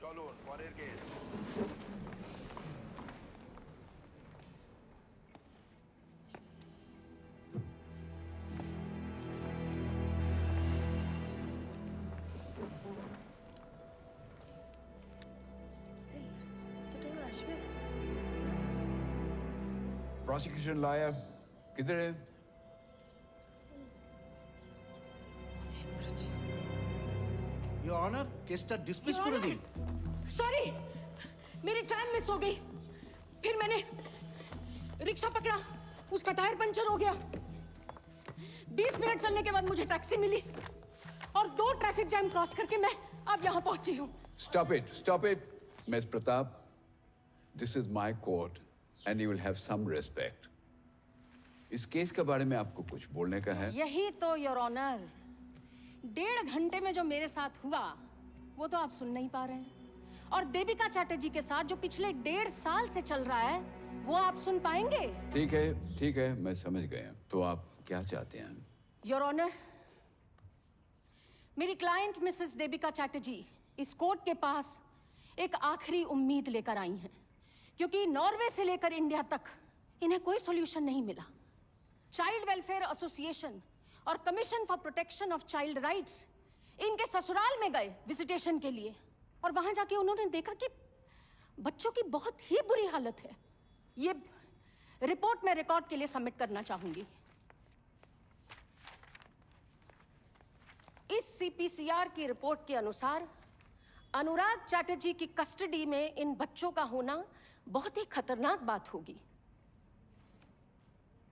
চলুন পরের কেস। Prosecution lawyer, किधर है? योर ऑनर, केसটা ডিসমিস করে দিন। सॉरी, मेरी ट्रेन मिस हो गई। फिर मैंने रिक्शा पकड़ा, उसका टायर पंचर हो गया। 20 मिनट चलने के बाद मुझे टैक्सी मिली और 2 ट्रैफिक जैम क्रॉस करके मैं अब यहाँ पहुंची हूँ। Stop it, Miss Pratap. This is my court, and you will have some respect. इस केस के बारे में आपको कुछ बोलने का है? यही तो योर ऑनर, 1.5 घंटे में जो मेरे साथ हुआ वो तो आप सुन नहीं पा रहे हैं, और देविका चैटर्जी के साथ जो पिछले 1.5 साल से चल रहा है वो आप सुन पाएंगे? ठीक है, मैं समझ गया। तो आप क्या चाहते हैं? योर ऑनर, मेरी क्लाइंट मिसेस देविका चैटर्जी इस कोर्ट के पास एक आखिरी उम्मीद लेकर आई हैं, क्योंकि नॉर्वे से लेकर इंडिया तक इन्हें कोई सॉल्यूशन नहीं मिला। चाइल्ड वेलफेयर एसोसिएशन और commission for protection of child rights इनके ससुराल में गए विजिटेशन के लिए, और वहां जाके उन्होंने देखा कि बच्चों की बहुत ही बुरी हालत है। ये रिपोर्ट मैं रिकॉर्ड के लिए सबमिट करना चाहूंगी। इस सीपीसीआर की रिपोर्ट के अनुसार अनुराग चैटर्जी की कस्टडी में इन बच्चों का होना बहुत ही खतरनाक बात होगी।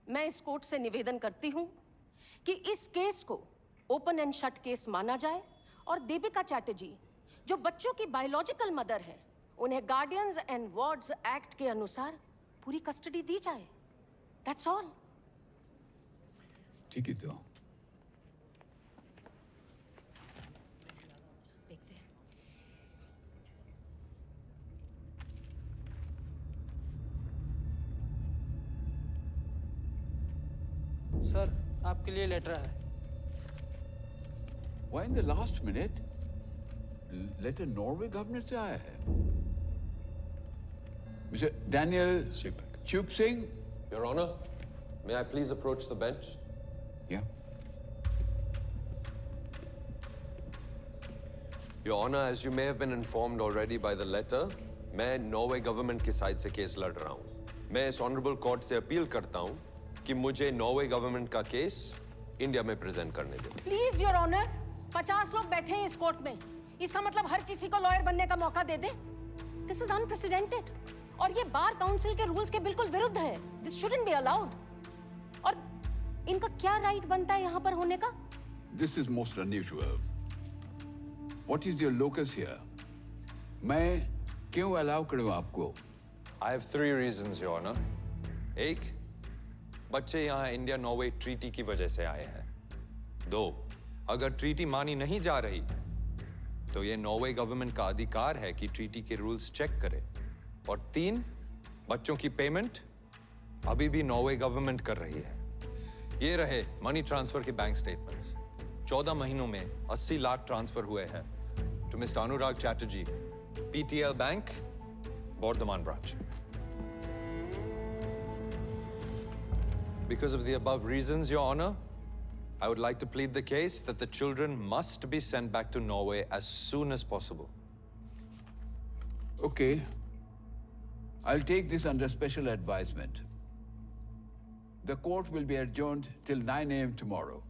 मैं इस कोर्ट से निवेदन करती हूं कि इस केस को ओपन एंड शट केस माना जाए और देविका चैटर्जी जो बच्चों की बायोलॉजिकल मदर है उन्हें गार्डियंस एंड वार्ड्स एक्ट के अनुसार पूरी कस्टडी दी जाए। That's all. ठीक है। तो सर, आपके लिए लेटर है। Why in the last minute? Letter Norway government से आया है। Mr Daniel Chup Singh. Your Honor, may I please approach the bench? Yeah. Your Honor, as you may have been informed already by the letter, मैं Norway government की side से case लड़ रहा हूं। मैं इस ऑनरेबल कोर्ट से अपील करता हूं कि मुझे नॉर्वे गवर्नमेंट का केस इंडिया में प्रेजेंट करने दें। प्लीज योर ऑनर, 50 लोग बैठे हैं इस कोर्ट में, इसका मतलब हर किसी को लॉयर बनने का मौका दे दें? दिस इज अनप्रेसिडेंटेड और ये बार काउंसिल के रूल्स के बिल्कुल विरुद्ध है। This shouldn't be allowed. और इनका क्या राइट बनता है यहाँ पर होने का? This is most unusual. What is your locus here? मैं क्यों अलाउ करूं आपको? I have 3 reasons, Your Honor. 1, बच्चे यहाँ इंडिया नॉर्वे ट्रीटी की वजह से आए हैं। 2, अगर ट्रीटी मानी नहीं जा रही तो ये नॉर्वे गवर्नमेंट का अधिकार है कि ट्रीटी के रूल्स चेक करे। और 3, बच्चों की पेमेंट अभी भी नॉर्वे गवर्नमेंट कर रही है। ये रहे मनी ट्रांसफर के बैंक स्टेटमेंट्स। 14 महीनों में 80 लाख ट्रांसफर हुए हैं to Mr Anurag Chatterjee, PTL bank, Bardhaman branch. Because of the above reasons, Your Honor, I would like to plead the case that the children must be sent back to Norway as soon as possible. Okay. I'll take this under special advisement. The court will be adjourned till 9 a.m. tomorrow.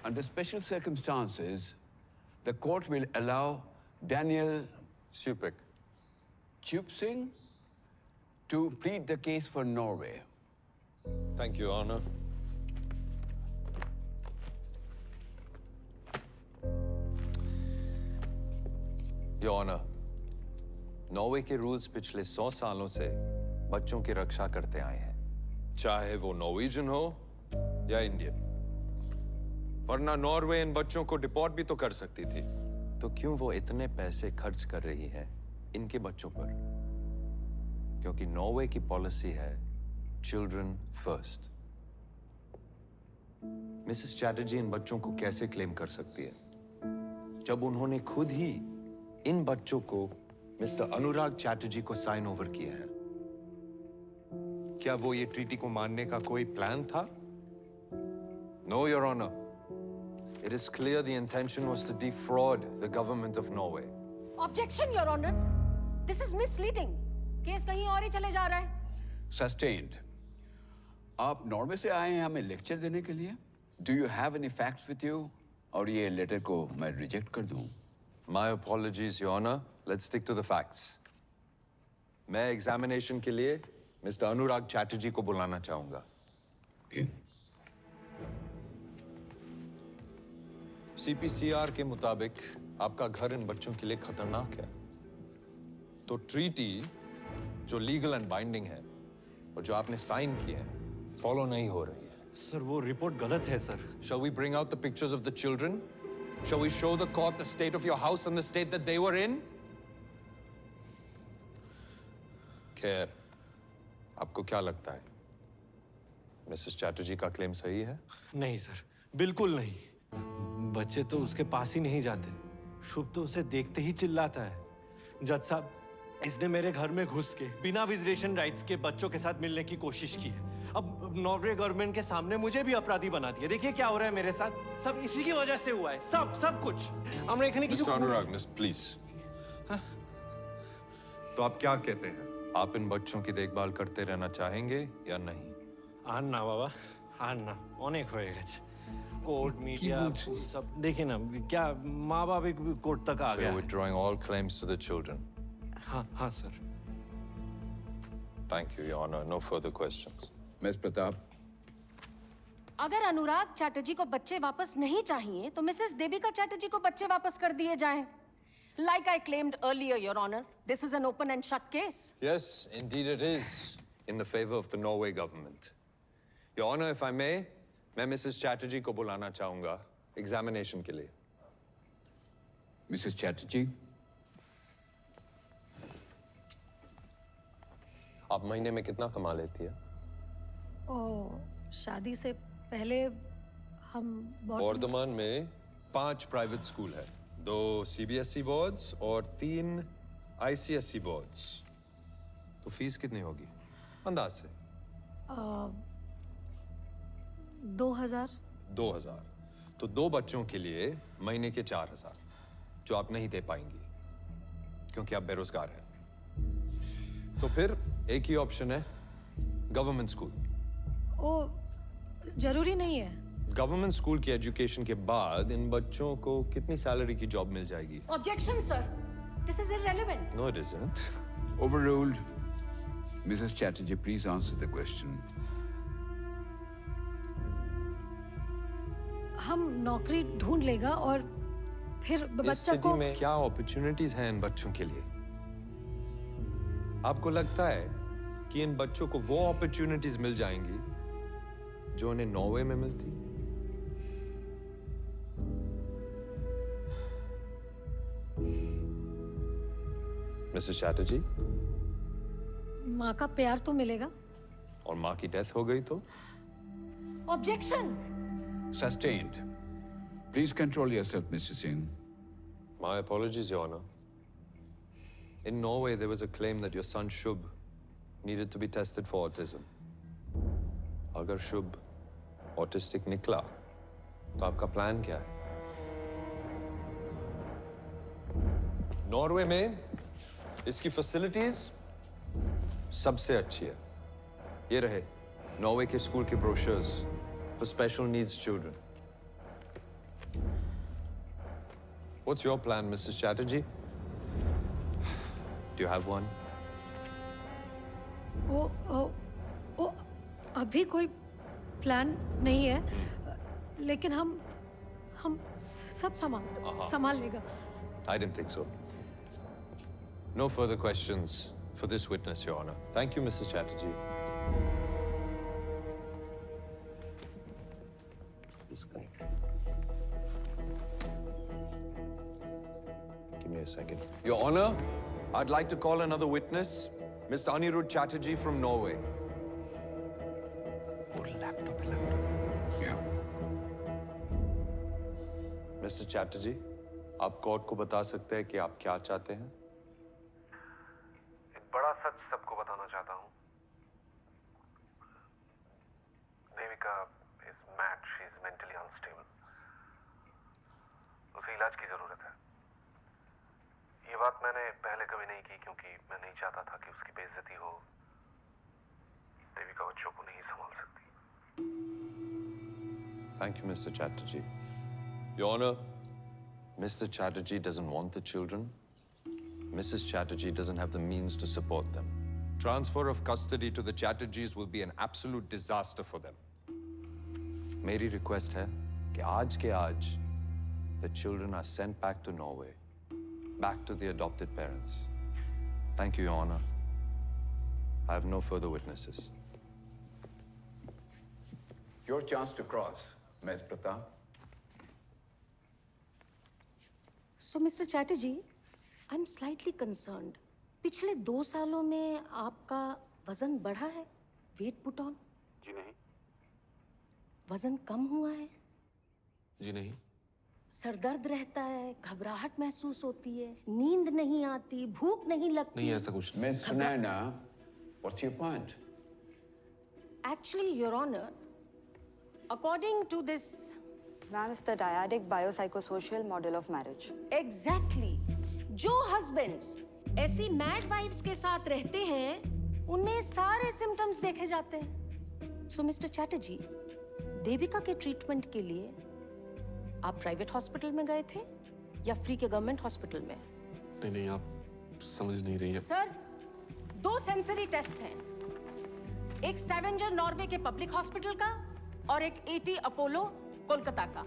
Under special circumstances, the court will allow Daniel Chupsing to plead the case for Norway. Thank you, Your Honor. Your Honor, Norway के rules पिछले 100 सालों से बच्चों की रक्षा करते आए हैं, चाहे वो नॉर्वेजियन हो या इंडियन। वरना नॉर्वे इन बच्चों को डिपोर्ट भी तो कर सकती थी। तो क्यों वो इतने पैसे खर्च कर रही है इनके बच्चों पर? क्योंकि नॉर्वे की पॉलिसी है चिल्ड्रन फर्स्ट। मिसेस चैटर्जी इन बच्चों को कैसे क्लेम कर सकती है जब उन्होंने खुद ही इन बच्चों को मिस्टर अनुराग चैटर्जी को साइन ओवर किया है? क्या वो ये ट्रीटी को मानने का कोई प्लान था? No, your honour. It is clear the intention was to defraud the government of Norway. Objection, Your Honor. This is misleading. Case कहीं और ही चले जा रहा है। Sustained. आप नॉर्वे से आए हैं हमें लेक्चर देने के लिए? Do you have any facts with you? और ये लेटर को मैं रिजेक्ट कर दूं? My apologies, Your Honor. Let's stick to the facts. मैं एग्जामिनेशन के लिए मिस्टर अनुराग चैटर्जी को बुलाना चाहूंगा। CPCR के मुताबिक आपका घर इन बच्चों के लिए खतरनाक है। तो ट्रीटी जो लीगल एंड बाइंडिंग है और जो आपने साइन की है फॉलो नहीं हो रही है। सर वो रिपोर्ट गलत है sir. Shall we bring out the pictures of the children? Shall we show the court the state of your house and the state that they were in? खैर, आपको क्या लगता है? मिसेस चैटर्जी का क्लेम सही है? नहीं सर, बिल्कुल नहीं। बच्चे तो उसके पास ही नहीं जाते। शुभ तो उसे देखते ही चिल्लाता है। जज साहब, इसने मेरे घर में घुस के बिना विजिटेशन राइट्स के बच्चों के साथ मिलने की कोशिश की है। अब नॉर्वे गवर्नमेंट के सामने मुझे भी अपराधी बना दिया। देखिए क्या हो रहा है मेरे साथ। सब इसी की वजह से हुआ है। सब कुछ। Mister Anurag, miss please. तो आप क्या कहते हैं? आप इन बच्चों की देखभाल करते रहना चाहेंगे या नहीं? आना बाबा, आना। अनेक हो गए। कोर्ट मीडिया सब देखिए ना, क्या माँ बाप एक कोर्ट तक आ गया। Withdrawing all claims to the children. हाँ sir. Thank you, Your Honor. No further questions. Miss Pratap. अगर अनुराग चैटर्जी को बच्चे वापस नहीं चाहिए तो मिसेस देविका चैटर्जी को बच्चे वापस कर दिए जाएं। Like I claimed earlier, Your Honor, this is an open and shut case. Yes, indeed it is, in the favor of the Norway government. Your Honor, if I may, मैं मिसेस चैटर्जी को बुलाना चाहूंगा एग्जामिनेशन के लिए। Mrs Chatterjee, आप महीने में कितना कमा लेती है? शादी से पहले हम बर्धमान में 5 प्राइवेट स्कूल है, 2 CBSE बोर्ड्स और 3 ICSE बोर्ड्स। तो फीस कितनी होगी अंदाज से? 2000। तो 2 बच्चों के लिए महीने के 4000 जो आप नहीं दे पाएंगी क्योंकि आप बेरोजगार हैं। तो फिर एक ही ऑप्शन है, गवर्नमेंट स्कूल। जरूरी नहीं है। गवर्नमेंट स्कूल की एजुकेशन के बाद इन बच्चों को कितनी सैलरी की जॉब मिल जाएगी? Objection, sir. This is irrelevant. No, it isn't. Overruled. Mrs. Chatterjee, please answer the question. हम नौकरी ढूंढ लेगा और फिर इस बच्चा सिटी को में क्या अपॉर्चुनिटीज हैं इन बच्चों के लिए? आपको लगता है कि इन बच्चों को वो अपॉर्चुनिटीज मिल जाएंगी जो उन्हें नॉर्वे में मिलती? मिसेस चैटर्जी, माँ का प्यार तो मिलेगा। और माँ की डेथ हो गई तो? Objection. Sustained. Please control yourself, Mr. Singh. My apologies, Your Honor. In Norway, there was a claim that your son Shubh needed to be tested for autism. अगर शुभ ऑटिस्टिक निकला, तो आपका प्लान क्या है? नॉर्वे में इसकी फैसिलिटीज सबसे अच्छी है। ये रहे नॉर्वे के स्कूल के brochures for special needs children. What's your plan, Mrs. Chatterjee? Do you have one? वो अभी कोई प्लान नहीं है, लेकिन हम सब संभाल लेगा। I didn't think so. No further questions for this witness, Your Honor. Thank you, Mrs. Chatterjee. This guy. Give me a second. Your Honor, I'd like to call another witness, Mr. Anirudh Chatterjee from Norway. Mr. Chatterjee, आप court को बता सकते हैं कि आप क्या चाहते हैं? एक बड़ा सच सबको बताना चाहता हूँ। Devika is mad, she is mentally unstable. उसे इलाज की जरूरत है। ये बात मैंने पहले कभी नहीं की क्योंकि मैं नहीं चाहता था कि उसकी बेइज्जती हो। देविका बच्चों को नहीं संभाल सकती। Thank you, Mr. Chatterjee. Your Honor, Mr. Chatterjee doesn't want the children. Mrs. Chatterjee doesn't have the means to support them. Transfer of custody to the Chatterjees will be an absolute disaster for them. मेरी request है कि आज के आज the children are sent back to Norway, back to the adopted parents. Thank you, Your Honor. I have no further witnesses. Your chance to cross, Ms. Pratap. So, Mr. Chatterjee, I'm slightly concerned. पिछले 2 सालों में आपका वजन बढ़ा है? Weight put on? जी नहीं। वजन कम हुआ है? जी नहीं। सर दर्द रहता है, घबराहट महसूस होती है, नींद नहीं आती, भूख नहीं लगती। नहीं ऐसा कुछ नहीं। Miss Sunaina, what's your point? Actually, Your Honor, according to this, Ma'am, it's the dyadic biopsychosocial model of marriage. Exactly. जो husbands ऐसी mad wives के साथ रहते हैं, उनमें सारे symptoms देखे जाते हैं। So, Mr. Chatterjee, देविका के ट्रीटमेंट के लिए आप प्राइवेट हॉस्पिटल में गए थे या फ्री के गवर्नमेंट हॉस्पिटल में? नहीं नहीं, आप समझ नहीं रही हैं। सर, 2 सेंसरी टेस्ट हैं, एक स्टैवेंजर नॉर्वे के पब्लिक हॉस्पिटल का और एक एटी अपोलो कोलकाता का।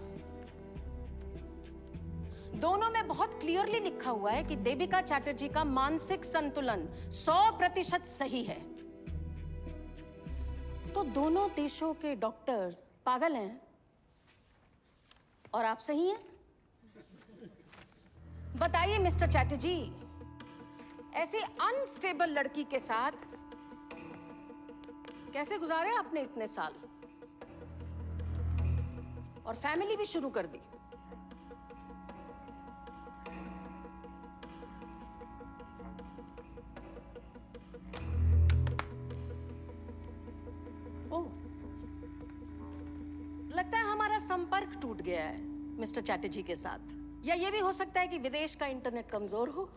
दोनों में बहुत क्लियरली लिखा हुआ है कि देविका चैटर्जी का मानसिक संतुलन 100% सही है। तो दोनों देशों के डॉक्टर्स पागल हैं और आप सही हैं? बताइए मिस्टर चैटर्जी, ऐसी अनस्टेबल लड़की के साथ कैसे गुजारे आपने इतने साल और फैमिली भी शुरू कर दी? ओह, लगता है हमारा संपर्क टूट गया है मिस्टर चैटर्जी के साथ, या ये भी हो सकता है कि विदेश का इंटरनेट कमजोर हो।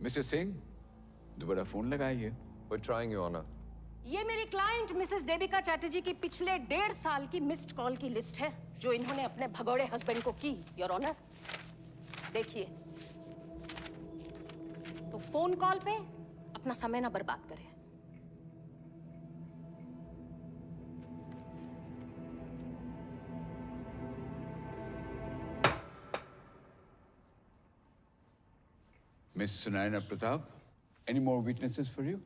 मिसेस सिंह, दोबारा फोन लगाइए। We're trying, Your Honor. ये मेरी क्लाइंट मिसेस देविका चैटर्जी की पिछले 1.5 साल की मिस्ड कॉल की लिस्ट है जो इन्होंने अपने भगोड़े हस्बैंड को की, योर ऑनर। देखिए, तो फोन कॉल पे अपना समय ना बर्बाद करें। Miss Sunaina Pratap, any more witnesses for you?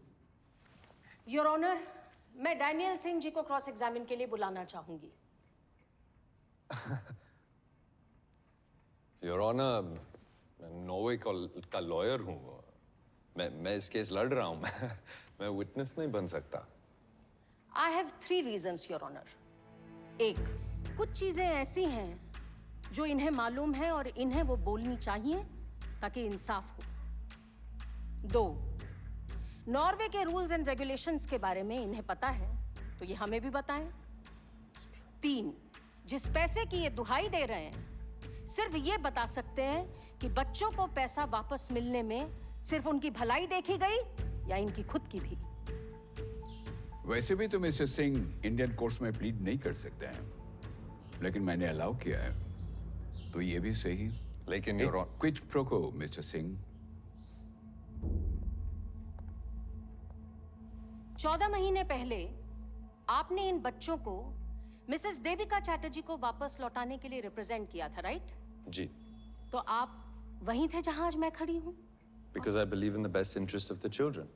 Your honour, मैं डैनियल सिंह जी को क्रॉस एग्जामिन के लिए बुलाना चाहूंगी। Your Honor, नॉर्वे का लॉयर हूँ। मैं इस केस लड़ रहा हूँ। मैं विटनेस नहीं बन सकता। I have 3 reasons, Your Honor. 1, कुछ चीजें ऐसी हैं जो इन्हें मालूम है और इन्हें वो बोलनी चाहिए ताकि इंसाफ हो। 2, नॉर्वे के रूल्स एंड रेगुलेशंस के बारे में इन्हें पता है तो ये हमें भी बताएं। 3, जिस पैसे की ये दुहाई दे रहे हैं सिर्फ ये बता सकते हैं कि बच्चों को पैसा वापस मिलने में सिर्फ उनकी भलाई देखी गई या इनकी खुद की भी। वैसे भी तो मिस्टर सिंह इंडियन कोर्ट्स में प्लीड नहीं कर सकते हैं, लेकिन मैंने अलाउ किया है तो ये भी सही। लेकिन क्विड प्रो को मिस्टर सिंह। 14 महीने पहले आपने इन बच्चों को मिसेस देविका चैटर्जी को वापस लौटाने के लिए रिप्रेजेंट किया था, राइट? जी। तो आप वहीं थे जहां आज मैं खड़ी हूं। Because I believe in the best interest of the children.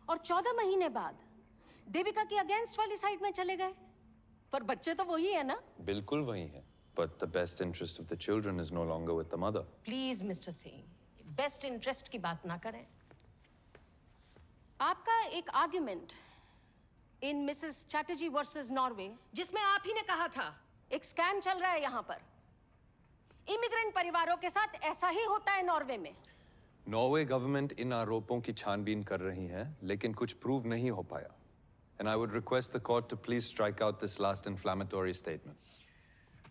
और 14 महीने बाद देविका की अगेंस्ट वाली साइड में चले गए, पर बच्चे तो वही है ना? बिल्कुल वही है। But the best interest of the children is no longer with the mother. Please mister Singh, best interest की बात ना करें। आपका एक argument in Mrs Chatterjee versus Norway, जिसमें आप ही ने कहा था एक स्कैम चल रहा है यहाँ पर, इमिग्रेंट परिवारों के साथ ऐसा ही होता है नॉर्वे में। नॉर्वे गवर्नमेंट इन आरोपों की छानबीन कर रही है, लेकिन कुछ प्रूव नहीं हो पाया। And I would request the court to please strike out this last inflammatory statement.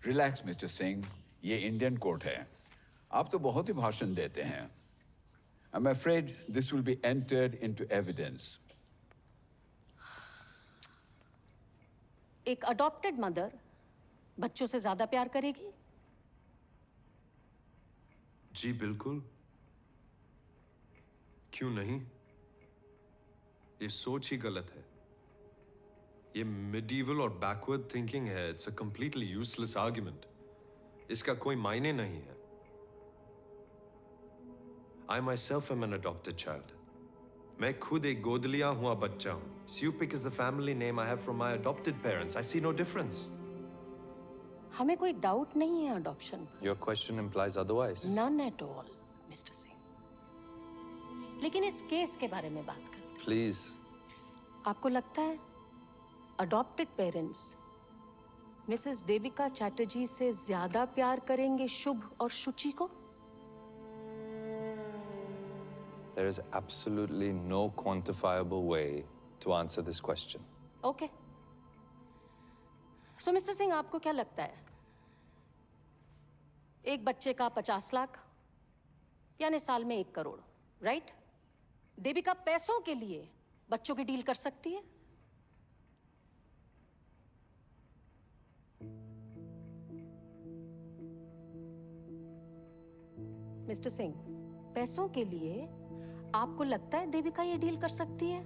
Relax mister Singh, ये इंडियन कोर्ट है। आप तो बहुत ही भाषण देते हैं। I'm afraid this will be entered into evidence. एक अडॉप्टेड मदर बच्चों से ज्यादा प्यार करेगी? जी बिल्कुल, क्यों नहीं? ये सोच ही गलत है। ये मिडीवल और बैकवर्ड थिंकिंग है। It's a completely useless argument. इसका कोई मायने नहीं है। I myself am an adopted child. मैं खुद एक गोद लिया हुआ बच्चा हूँ। Supik is the family name I have from my adopted parents. I see no difference. हमें कोई डाउट नहीं है अडॉप्शन पर। Your question implies otherwise. None at all, mister Singh. लेकिन इस केस के बारे में बात करें। Please. आपको लगता है adopted parents Mrs Devika Chatterjee से ज्यादा प्यार करेंगे शुभ और शुचि को? There is absolutely no quantifiable way to answer this question. Okay. So, mister Singh, आपको क्या लगता है? एक बच्चे का 50 लाख यानी साल में 1 करोड़, राइट? देविका पैसों के लिए बच्चों की डील कर सकती है? मिस्टर सिंह, पैसों के लिए आपको लगता है देविका ये डील कर सकती है?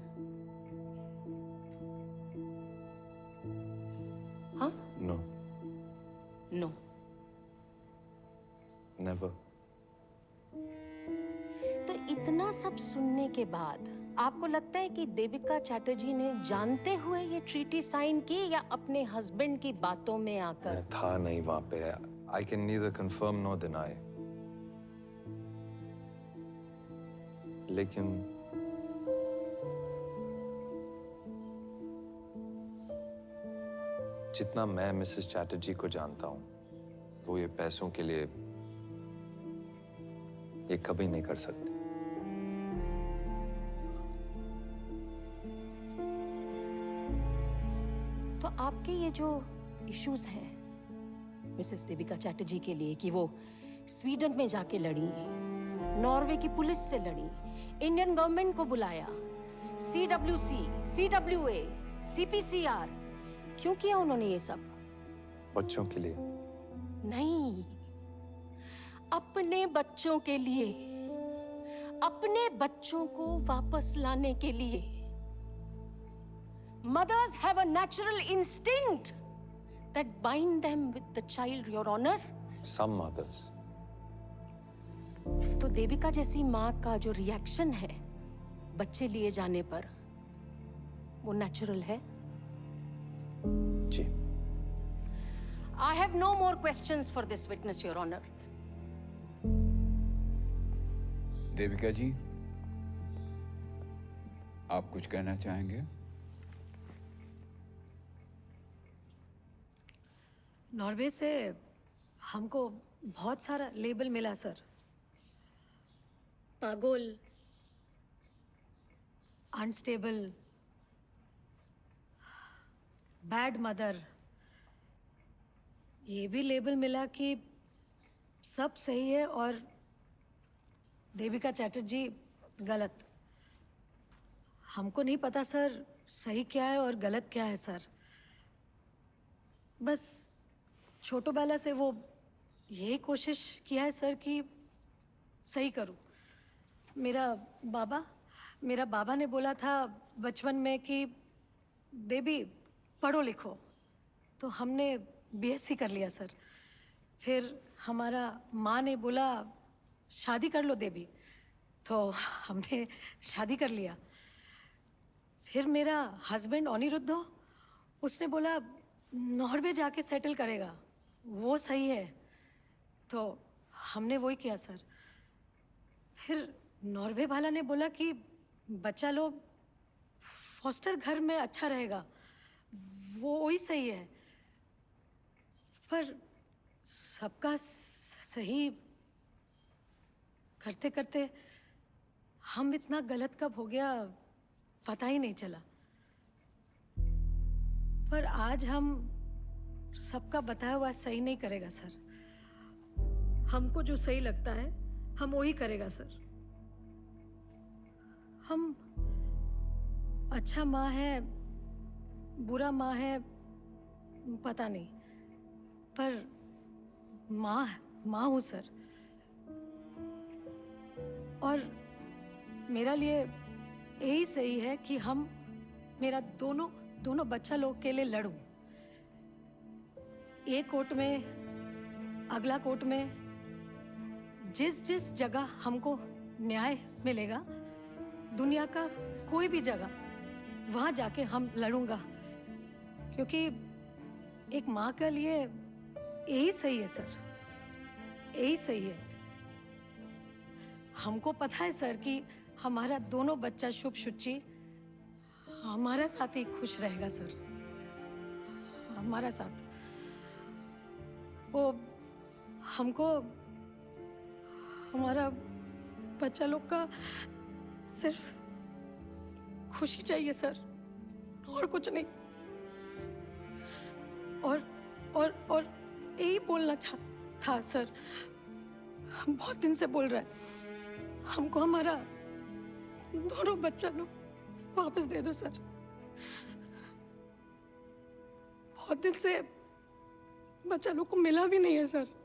हाँ? No. No. Never. तो इतना सब सुनने के बाद आपको लगता है कि देविका चैटर्जी ने जानते हुए ये ट्रीटी साइन की या अपने हस्बैंड की बातों में आकर? मैं था नहीं वहां पे। I can neither confirm nor deny. लेकिन जितना मैं मिसेस चैटर्जी को जानता हूं, वो ये पैसों के लिए ये कभी नहीं कर सकती। तो आपके ये जो इश्यूज हैं मिसेस देविका चैटर्जी के लिए कि वो स्वीडन में जाके लड़ी, नॉर्वे की पुलिस से लड़ी, इंडियन गवर्नमेंट को बुलाया, CWC, CWA, CPCR, क्यों किया उन्होंने ये सब? बच्चों के लिए नहीं, अपने बच्चों के लिए, अपने बच्चों को वापस लाने के लिए। Mothers have a natural instinct that bind them with the child, Your Honor. Some mothers. तो देविका जैसी माँ का जो रिएक्शन है बच्चे लिए जाने पर, वो नेचुरल है? जी। I have no more questions for this witness, Your Honor. Devika जी, आप कुछ कहना चाहेंगे? नॉर्वे से हमको बहुत सारा लेबल मिला सर। पागल, अनस्टेबल, बैड मदर, ये भी लेबल मिला कि सब सही है और देविका चैटर्जी गलत। हमको नहीं पता सर सही क्या है और गलत क्या है सर। बस छोटो बाला से वो यही कोशिश किया है सर कि सही करूं। मेरा बाबा ने बोला था बचपन में कि देवी पढ़ो लिखो, तो हमने बीएससी कर लिया सर। फिर हमारा माँ ने बोला शादी कर लो देवी, तो हमने शादी कर लिया। फिर मेरा हस्बैंड अनिरुद्ध, उसने बोला नॉर्वे जाके सेटल करेगा, वो सही है, तो हमने वही किया सर। फिर नॉर्वे वाला ने बोला कि बच्चा लोग फॉस्टर घर में अच्छा रहेगा, वो वही सही है। पर सबका सही करते करते हम इतना गलत कब हो गया पता ही नहीं चला। पर आज हम सबका बताया हुआ सही नहीं करेगा सर। हमको जो सही लगता है हम वही करेगा सर। हम अच्छा माँ है बुरा माँ है पता नहीं, पर माँ हूँ सर। और मेरा लिए यही सही है कि मेरा दोनों बच्चा लोग के लिए लड़ूं। एक कोर्ट में अगला कोर्ट में, जिस जगह हमको न्याय मिलेगा, दुनिया का कोई भी जगह, वहां जाके हम लड़ूंगा। क्योंकि एक माँ के लिए यही सही है सर, यही सही है। हमको पता है सर कि हमारा दोनों बच्चा शुभ शुचि हमारा साथ ही खुश रहेगा सर, हमारा साथ। वो हमको हमारा बच्चा लोग का सिर्फ खुशी चाहिए सर, और कुछ नहीं। और यही बोलना था सर, हम बहुत दिन से बोल रहे हैं, हमको हमारा दोनों बच्चा लोग वापस दे दो सर। बहुत दिन से बच्चा लोग को मिला भी नहीं है sir.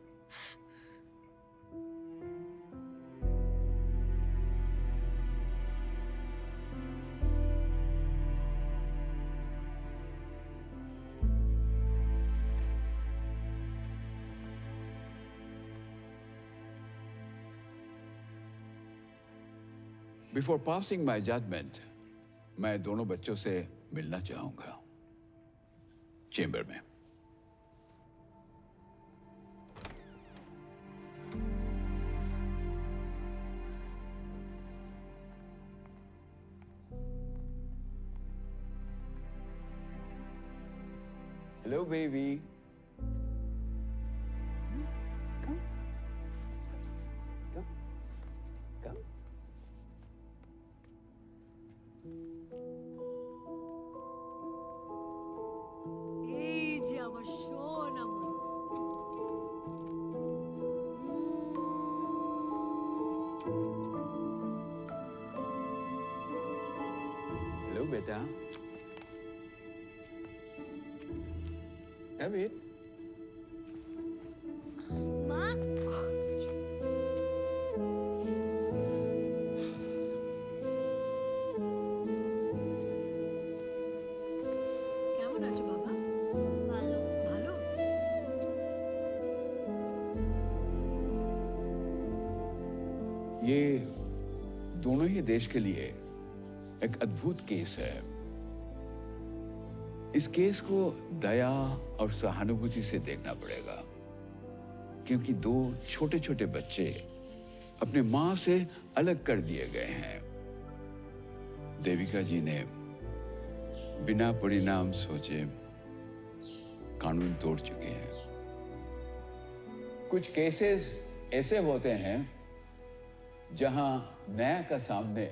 Before passing my judgment, मैं दोनों बच्चों से मिलना चाहूंगा चेंबर में। Hello, baby. Come. Come. Come. Ei, Diama, chona, mano. Hello, beta. Come in. माँ? কেমন আছো বাবা? ভালো। ভালো? ये दोनों ही देश के लिए एक अद्भुत केस है। इस केस को दया और सहानुभूति से देखना पड़ेगा, क्योंकि दो छोटे छोटे बच्चे अपने मां से अलग कर दिए गए हैं। देविका जी ने बिना परिणाम सोचे कानून तोड़ चुके हैं। कुछ केसेस ऐसे होते हैं जहां न्याय का सामने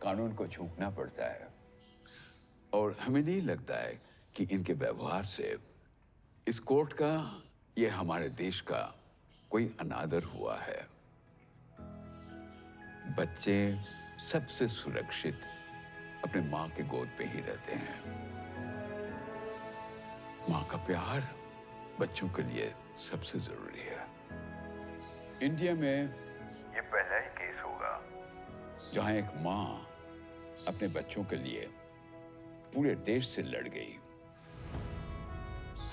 कानून को झुकना पड़ता है, और हमें नहीं लगता है कि इनके व्यवहार से इस कोर्ट का, ये हमारे देश का कोई अनादर हुआ है। बच्चे सबसे सुरक्षित अपने मां के गोद पे ही रहते हैं। मां का प्यार बच्चों के लिए सबसे जरूरी है। इंडिया में ये पहला ही केस होगा जहां एक मां अपने बच्चों के लिए पूरे देश से लड़ गई।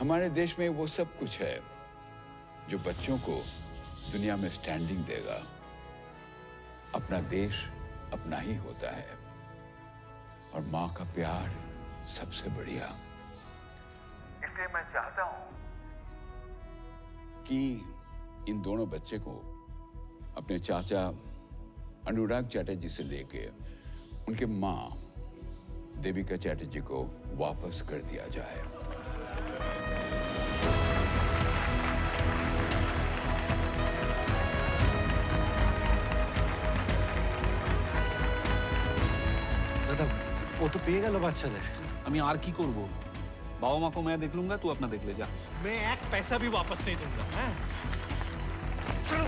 हमारे देश में वो सब कुछ है जो बच्चों को दुनिया में स्टैंडिंग देगा। अपना देश अपना ही होता है, और मां का प्यार सबसे बढ़िया। इसलिए मैं चाहता हूं कि इन दोनों बच्चे को अपने चाचा अनुराग चैटर्जी से लेके उनके मां देविका चैटर्जी को वापस कर दिया जाए। দাদা ও তো পেয়ে গেল বাচ্চাদের। আমি আর কি করব? বাবা মা को मैं देख लूंगा, तू अपना देख ले जा। मैं एक पैसा भी वापस नहीं दूंगा। हैं? चलो